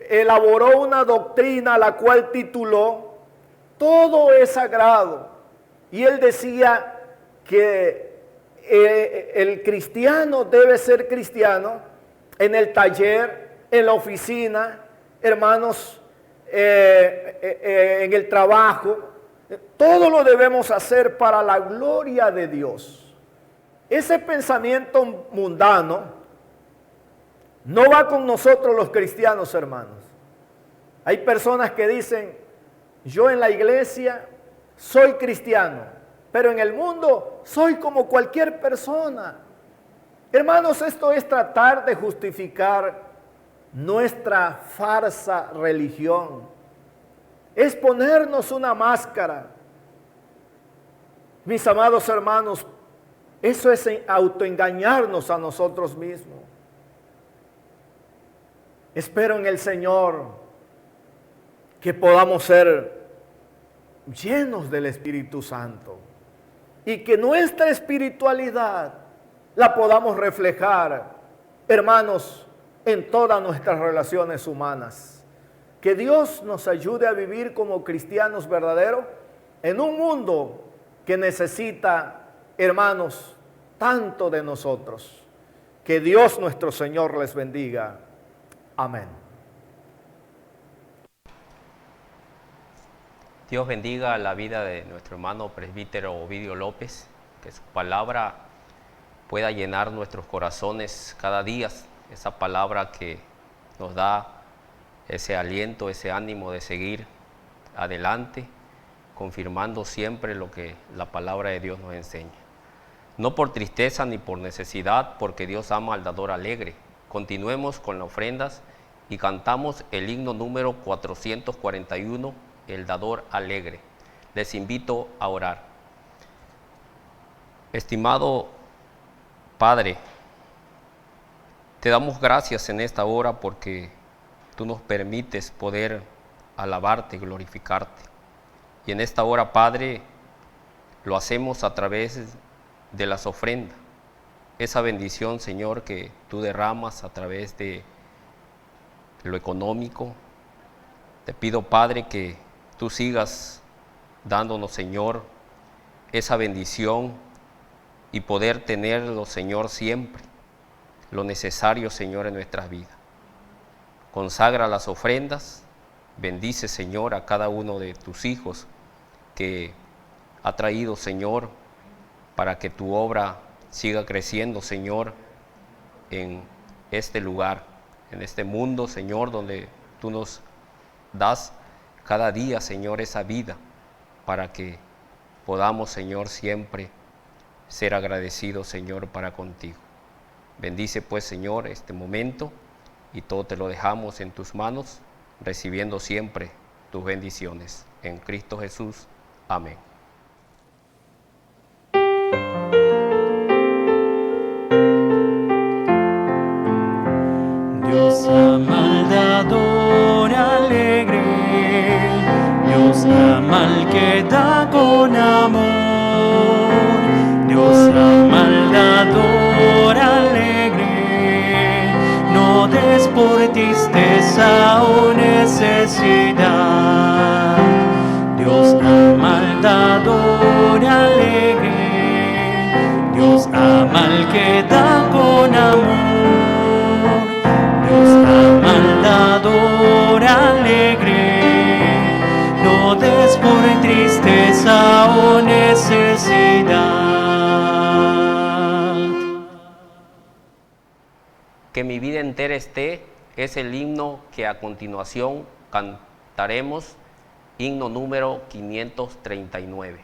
[SPEAKER 8] elaboró una doctrina la cual tituló "Todo es sagrado", y él decía que el cristiano debe ser cristiano en el taller, en la oficina, hermanos, en el trabajo. Todo lo debemos hacer para la gloria de Dios. Ese pensamiento mundano no va con nosotros los cristianos, hermanos. Hay personas que dicen: yo en la iglesia soy cristiano, pero en el mundo soy como cualquier persona. Hermanos, esto es tratar de justificar nuestra falsa religión. Es ponernos una máscara. Mis amados hermanos, eso es autoengañarnos a nosotros mismos. Espero en el Señor que podamos ser llenos del Espíritu Santo y que nuestra espiritualidad la podamos reflejar, hermanos, en todas nuestras relaciones humanas. Que Dios nos ayude a vivir como cristianos verdaderos en un mundo que necesita, hermanos, tanto de nosotros. Que Dios nuestro Señor les bendiga. Amén.
[SPEAKER 2] Dios bendiga la vida de nuestro hermano presbítero Ovidio López, que su palabra pueda llenar nuestros corazones cada día, esa palabra que nos da ese aliento, ese ánimo de seguir adelante, confirmando siempre lo que la palabra de Dios nos enseña. No por tristeza ni por necesidad, porque Dios ama al dador alegre. Continuemos con las ofrendas y cantamos el himno número 441, el dador alegre. Les invito a orar. Estimado Padre, te damos gracias en esta hora porque tú nos permites poder alabarte, glorificarte. Y en esta hora, Padre, lo hacemos a través de las ofrendas. Esa bendición, Señor, que tú derramas a través de lo económico. Te pido, Padre, que tú sigas dándonos, Señor, esa bendición y poder tenerlo, Señor, siempre, lo necesario, Señor, en nuestras vidas. Consagra las ofrendas, bendice, Señor, a cada uno de tus hijos que ha traído, Señor, para que tu obra siga creciendo, Señor, en este lugar, en este mundo, Señor, donde tú nos das cada día, Señor, esa vida, para que podamos, Señor, siempre ser agradecidos, Señor, para contigo. Bendice pues, Señor, este momento y todo te lo dejamos en tus manos, recibiendo siempre tus bendiciones. En Cristo Jesús. Amén.
[SPEAKER 4] Dios ama al dador alegre, Dios ama al que da con amor. Dios ama al dador alegre, no des por tristeza o necesidad. Dios ama al dador alegre, Dios ama al que da con amor. Dios ama al dador alegre, no des por tristeza o necesidad.
[SPEAKER 2] Que mi vida entera esté es el himno que a continuación cantaremos, himno número 539.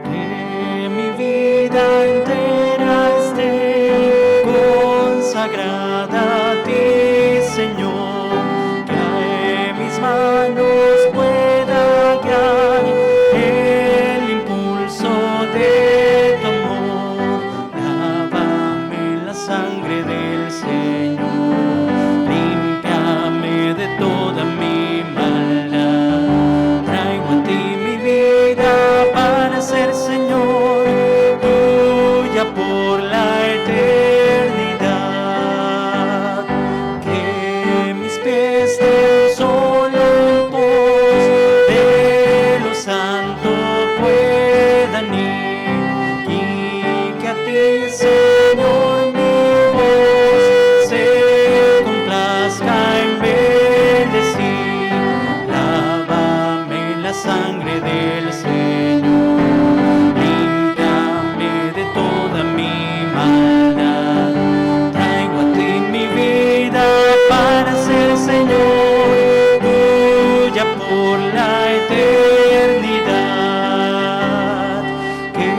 [SPEAKER 4] Que mi vida entera esté consagrada a ti, Señor, que en mis manos pueda guiar el impulso de tu amor. Lávame en la sangre del Señor, límpiame de toda mi maldad. Traigo a ti mi vida para ser, Señor, tuya por la eternidad. Que mis pies estén solo en pos de lo santo puedan ir, y que a ti, Señor, mi voz se complazca en bendecir. Lávame en la sangre del Señor, límpiame de toda mi maldad. Traigo a ti mi vida para ser, Señor, tuya por la eternidad. Que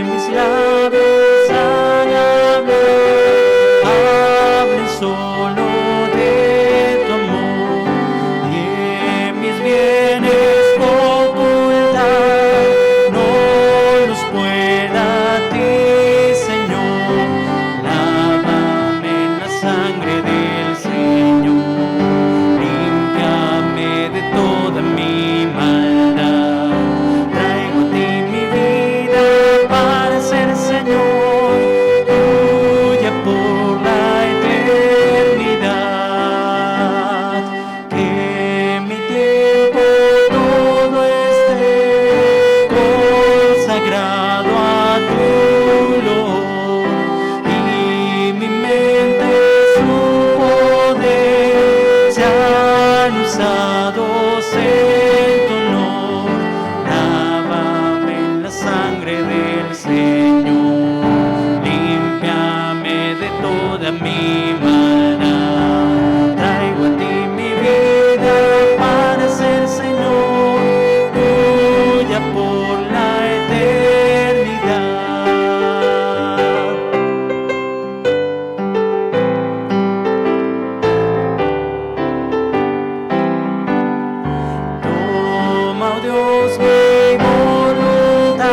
[SPEAKER 4] mis labios al hablar hablen solo de tu amor, y en mis bienes ocultar no los pueda a ti, Señor. Lávame en la sangre del Señor, límpiame de toda mi maldad. Traigo a ti mi vida para ser, Señor, tuya por la eternidad. Que mi tiempo todo esté consagrado a tu olor, y mi mente, su poder sean usados en tu honor. Lávame en la sangre del Señor, límpiame de toda mi maldad. Traigo a ti mi vida para ser, Señor, tuya por la eternidad. Toma, oh Dios, mi voluntad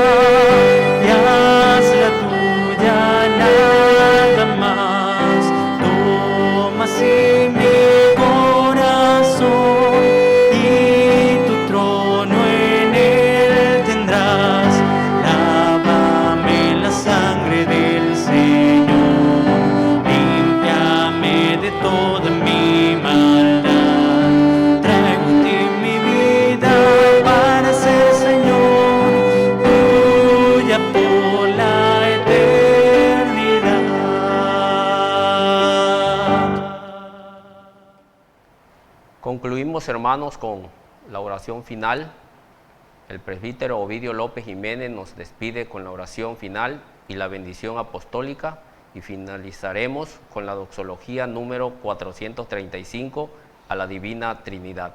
[SPEAKER 4] y hazla tuya nada más. Toma así mi corazón y tu trono en él tendrás. Lávame en la sangre del Señor, límpiame de toda mi maldad. Traigo a ti mi vida para ser, Señor, tuya por la eternidad.
[SPEAKER 2] Concluimos, hermanos, con la oración final. El presbítero Ovidio López Jiménez nos despide con la oración final y la bendición apostólica, y finalizaremos con la doxología número 435 a la Divina Trinidad.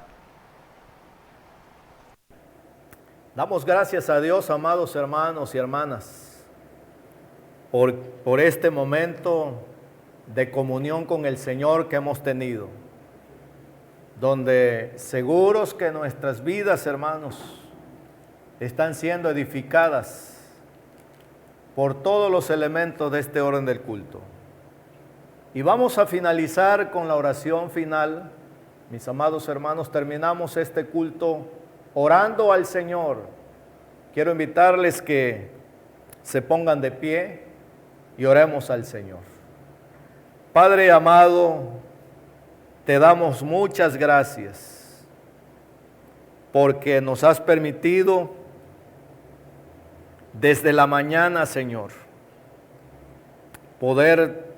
[SPEAKER 8] Damos gracias a Dios, amados hermanos y hermanas, por este momento de comunión con el Señor que hemos tenido, donde seguros que nuestras vidas, hermanos, están siendo edificadas por todos los elementos de este orden del culto. Y vamos a finalizar con la oración final. Mis amados hermanos, terminamos este culto orando al Señor. Quiero invitarles que se pongan de pie y oremos al Señor. Padre amado, te damos muchas gracias porque nos has permitido desde la mañana, Señor, poder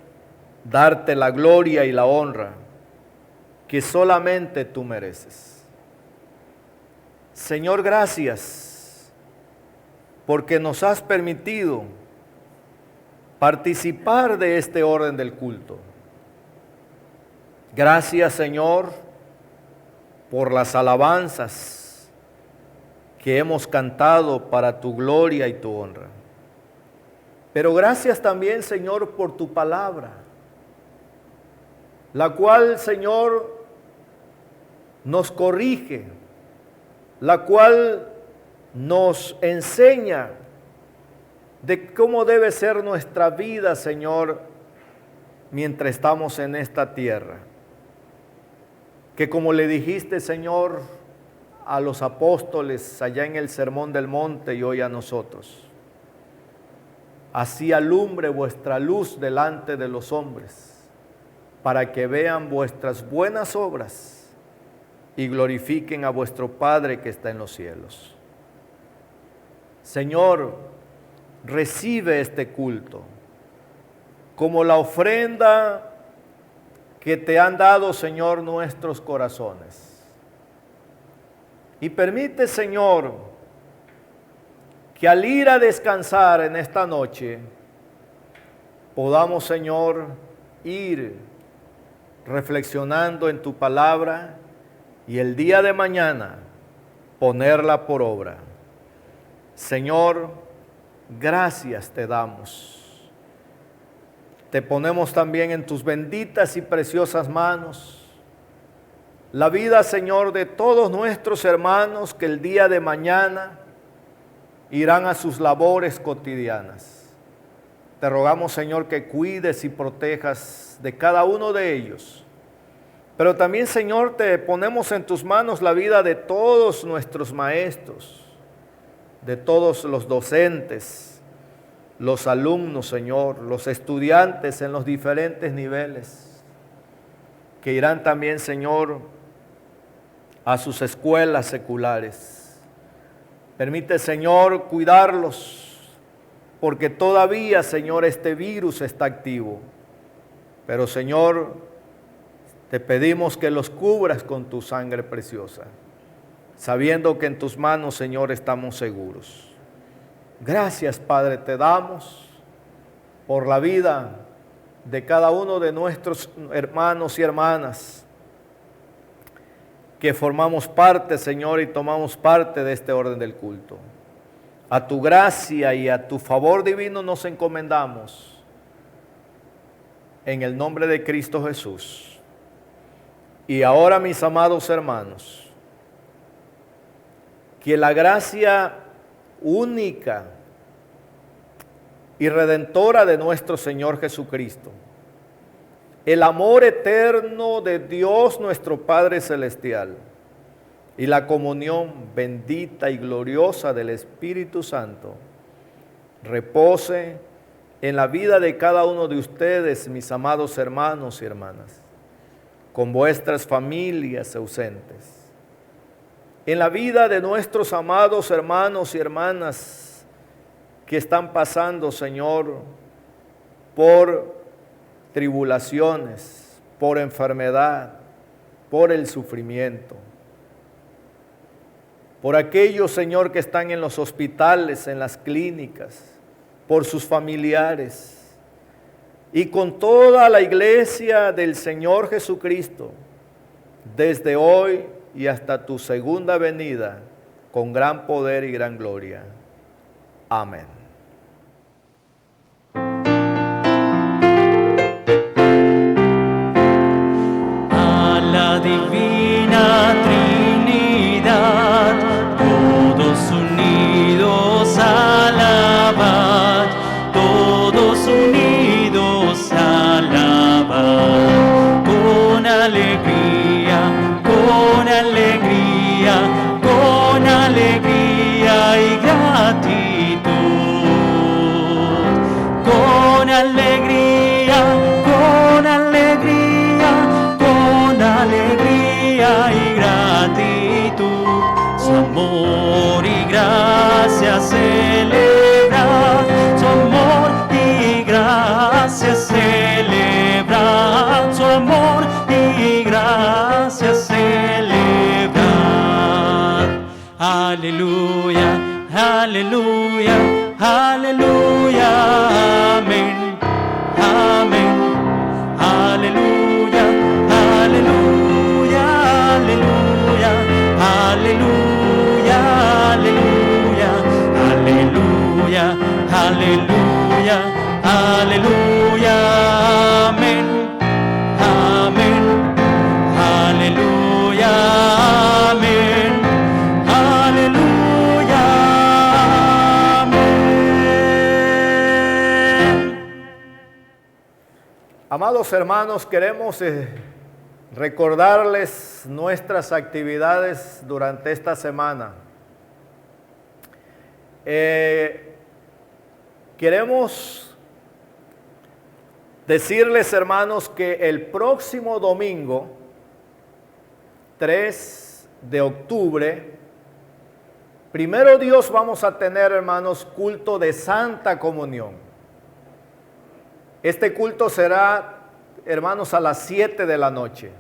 [SPEAKER 8] darte la gloria y la honra que solamente tú mereces. Señor, gracias porque nos has permitido participar de este orden del culto. Gracias, Señor, por las alabanzas que hemos cantado para tu gloria y tu honra. Pero gracias también, Señor, por tu palabra, la cual, Señor, nos corrige, la cual nos enseña de cómo debe ser nuestra vida, Señor, mientras estamos en esta tierra. Que como le dijiste, Señor, a los apóstoles allá en el Sermón del Monte y hoy a nosotros, así alumbre vuestra luz delante de los hombres, para que vean vuestras buenas obras y glorifiquen a vuestro Padre que está en los cielos. Señor, recibe este culto como la ofrenda que te han dado, Señor, nuestros corazones. Y permite, Señor, que al ir a descansar en esta noche, podamos, Señor, ir reflexionando en tu palabra y el día de mañana ponerla por obra. Señor, gracias te damos. Te ponemos también en tus benditas y preciosas manos la vida, Señor, de todos nuestros hermanos que el día de mañana irán a sus labores cotidianas. Te rogamos, Señor, que cuides y protejas de cada uno de ellos. Pero también, Señor, te ponemos en tus manos la vida de todos nuestros maestros, de todos los docentes, los alumnos, Señor, los estudiantes en los diferentes niveles, que irán también, Señor, a sus escuelas seculares. Permite, Señor, cuidarlos, porque todavía, Señor, este virus está activo. Pero, Señor, te pedimos que los cubras con tu sangre preciosa, sabiendo que en tus manos, Señor, estamos seguros. Gracias, Padre, te damos por la vida de cada uno de nuestros hermanos y hermanas que formamos parte, Señor, y tomamos parte de este orden del culto. A tu gracia y a tu favor divino nos encomendamos. En el nombre de Cristo Jesús. Y ahora, mis amados hermanos, que la gracia única y redentora de nuestro Señor Jesucristo, el amor eterno de Dios nuestro Padre Celestial y la comunión bendita y gloriosa del Espíritu Santo repose en la vida de cada uno de ustedes, mis amados hermanos y hermanas, con vuestras familias ausentes, en la vida de nuestros amados hermanos y hermanas que están pasando, Señor, por tribulaciones, por enfermedad, por el sufrimiento, por aquellos, Señor, que están en los hospitales, en las clínicas, por sus familiares, y con toda la iglesia del Señor Jesucristo, desde hoy y hasta tu segunda venida, con gran poder y gran gloria. Amén.
[SPEAKER 4] A la divina Trinidad, todos unidos alabad, todos unidos alabad, con alegría, con alegría, con alegría y gratitud, con alegría, con alegría, con alegría y gratitud, su amor y gracia celebrar, su amor y gracia celebrar, su amor y gracia celebrar. Aleluya, aleluya, aleluya, amén, amén. Aleluya, aleluya, aleluya, aleluya, aleluya, aleluya, aleluya, aleluya, amén, amén, aleluya, amén, aleluya, amén.
[SPEAKER 8] Amados hermanos, queremos recordarles nuestras actividades durante esta semana. Queremos decirles, hermanos, que el próximo domingo, 3 de octubre, primero Dios, vamos a tener, hermanos, culto de Santa Comunión. Este culto será, hermanos, a las 7 de la noche.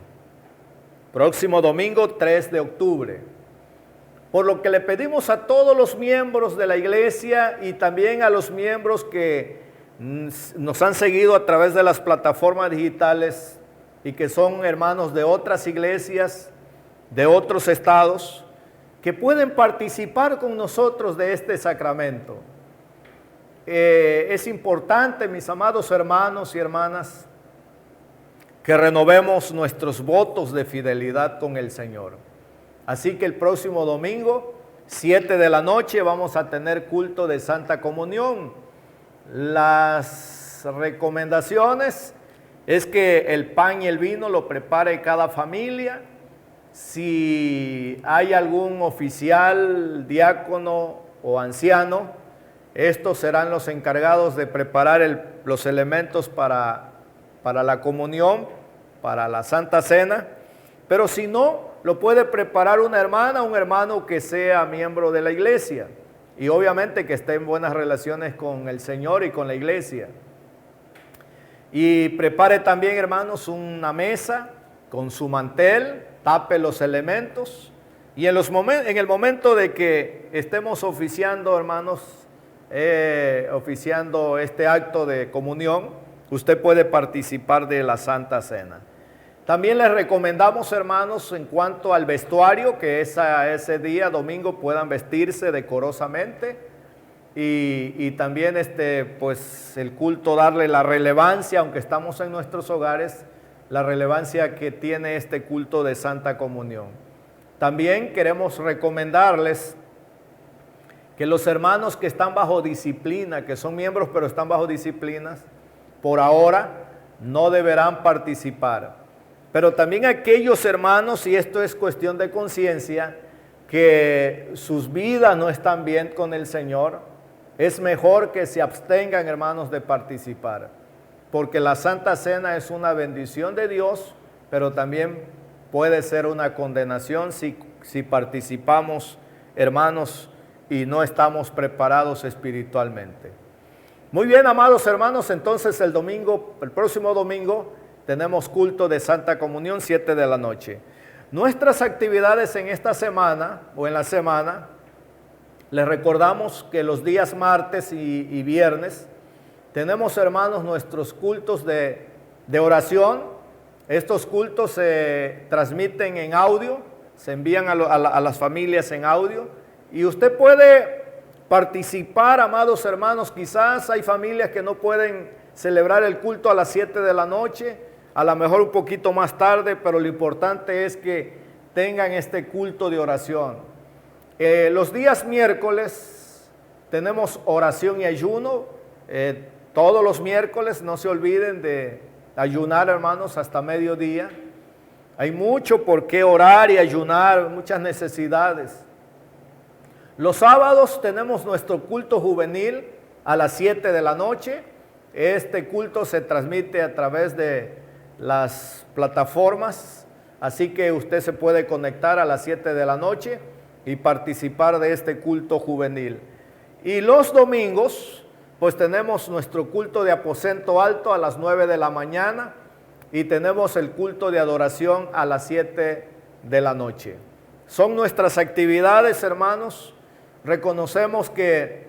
[SPEAKER 8] Próximo domingo, 3 de octubre. Por lo que le pedimos a todos los miembros de la iglesia y también a los miembros que nos han seguido a través de las plataformas digitales y que son hermanos de otras iglesias, de otros estados, que pueden participar con nosotros de este sacramento. Es importante, mis amados hermanos y hermanas, que renovemos nuestros votos de fidelidad con el Señor. Así que el próximo domingo, 7 de la noche, vamos a tener culto de Santa Comunión. Las recomendaciones es que el pan y el vino lo prepare cada familia. Si hay algún oficial, diácono o anciano, estos serán los encargados de preparar los elementos para la comunión, para la Santa Cena. Pero si no, lo puede preparar una hermana o un hermano que sea miembro de la iglesia. Y obviamente que esté en buenas relaciones con el Señor y con la iglesia. Y prepare también, hermanos, una mesa con su mantel, tape los elementos. Y en el momento de que estemos oficiando, hermanos, oficiando este acto de comunión, usted puede participar de la Santa Cena. También les recomendamos, hermanos, en cuanto al vestuario, que ese día, domingo, puedan vestirse decorosamente y también pues el culto darle la relevancia, aunque estamos en nuestros hogares, la relevancia que tiene este culto de Santa Comunión. También queremos recomendarles que los hermanos que están bajo disciplina, que son miembros pero están bajo disciplinas, por ahora no deberán participar. Pero también aquellos hermanos, y esto es cuestión de conciencia, que sus vidas no están bien con el Señor, es mejor que se abstengan, hermanos, de participar. Porque la Santa Cena es una bendición de Dios, pero también puede ser una condenación si participamos, hermanos, y no estamos preparados espiritualmente. Muy bien, amados hermanos, entonces el próximo domingo, tenemos culto de Santa Comunión, 7 de la noche. Nuestras actividades en esta semana o en la semana, les recordamos que los días martes y viernes tenemos, hermanos, nuestros cultos de oración. Estos cultos se transmiten en audio, se envían a las familias en audio. Y usted puede participar, amados hermanos. Quizás hay familias que no pueden celebrar el culto a las 7 de la noche, a lo mejor un poquito más tarde, pero lo importante es que tengan este culto de oración. Los días miércoles tenemos oración y ayuno. Todos los miércoles, no se olviden de ayunar, hermanos, hasta mediodía. Hay mucho por qué orar y ayunar, muchas necesidades. Los sábados tenemos nuestro culto juvenil a las 7 de la noche. Este culto se transmite a través de las plataformas, así que usted se puede conectar a las 7 de la noche y participar de este culto juvenil. Y los domingos, pues tenemos nuestro culto de aposento alto a las 9 de la mañana y tenemos el culto de adoración a las 7 de la noche. Son nuestras actividades, hermanos. Reconocemos que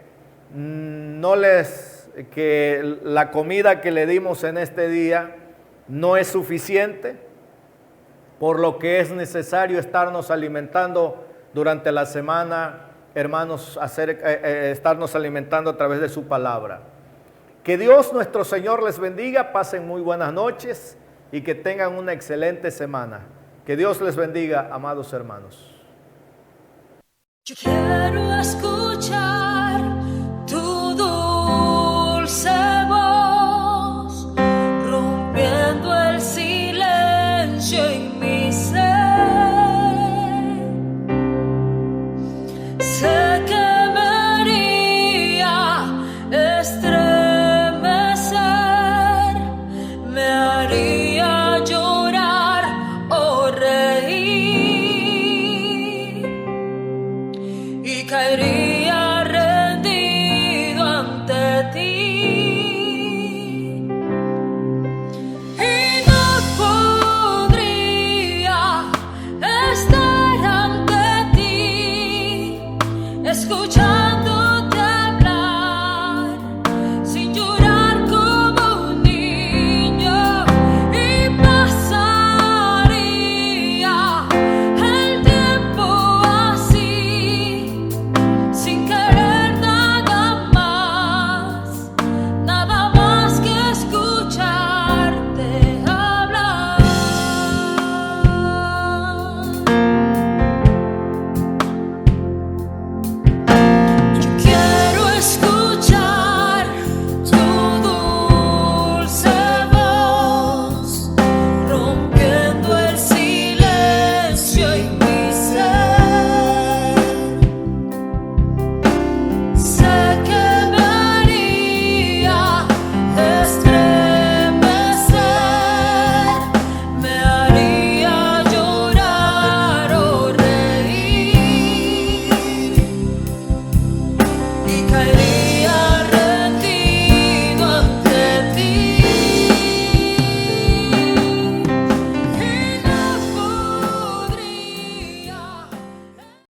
[SPEAKER 8] que la comida que le dimos en este día no es suficiente, por lo que es necesario estarnos alimentando durante la semana, hermanos, estarnos alimentando a través de su palabra. Que Dios nuestro Señor les bendiga, pasen muy buenas noches y que tengan una excelente semana. Que Dios les bendiga, amados hermanos.
[SPEAKER 1] Yo quiero escuchar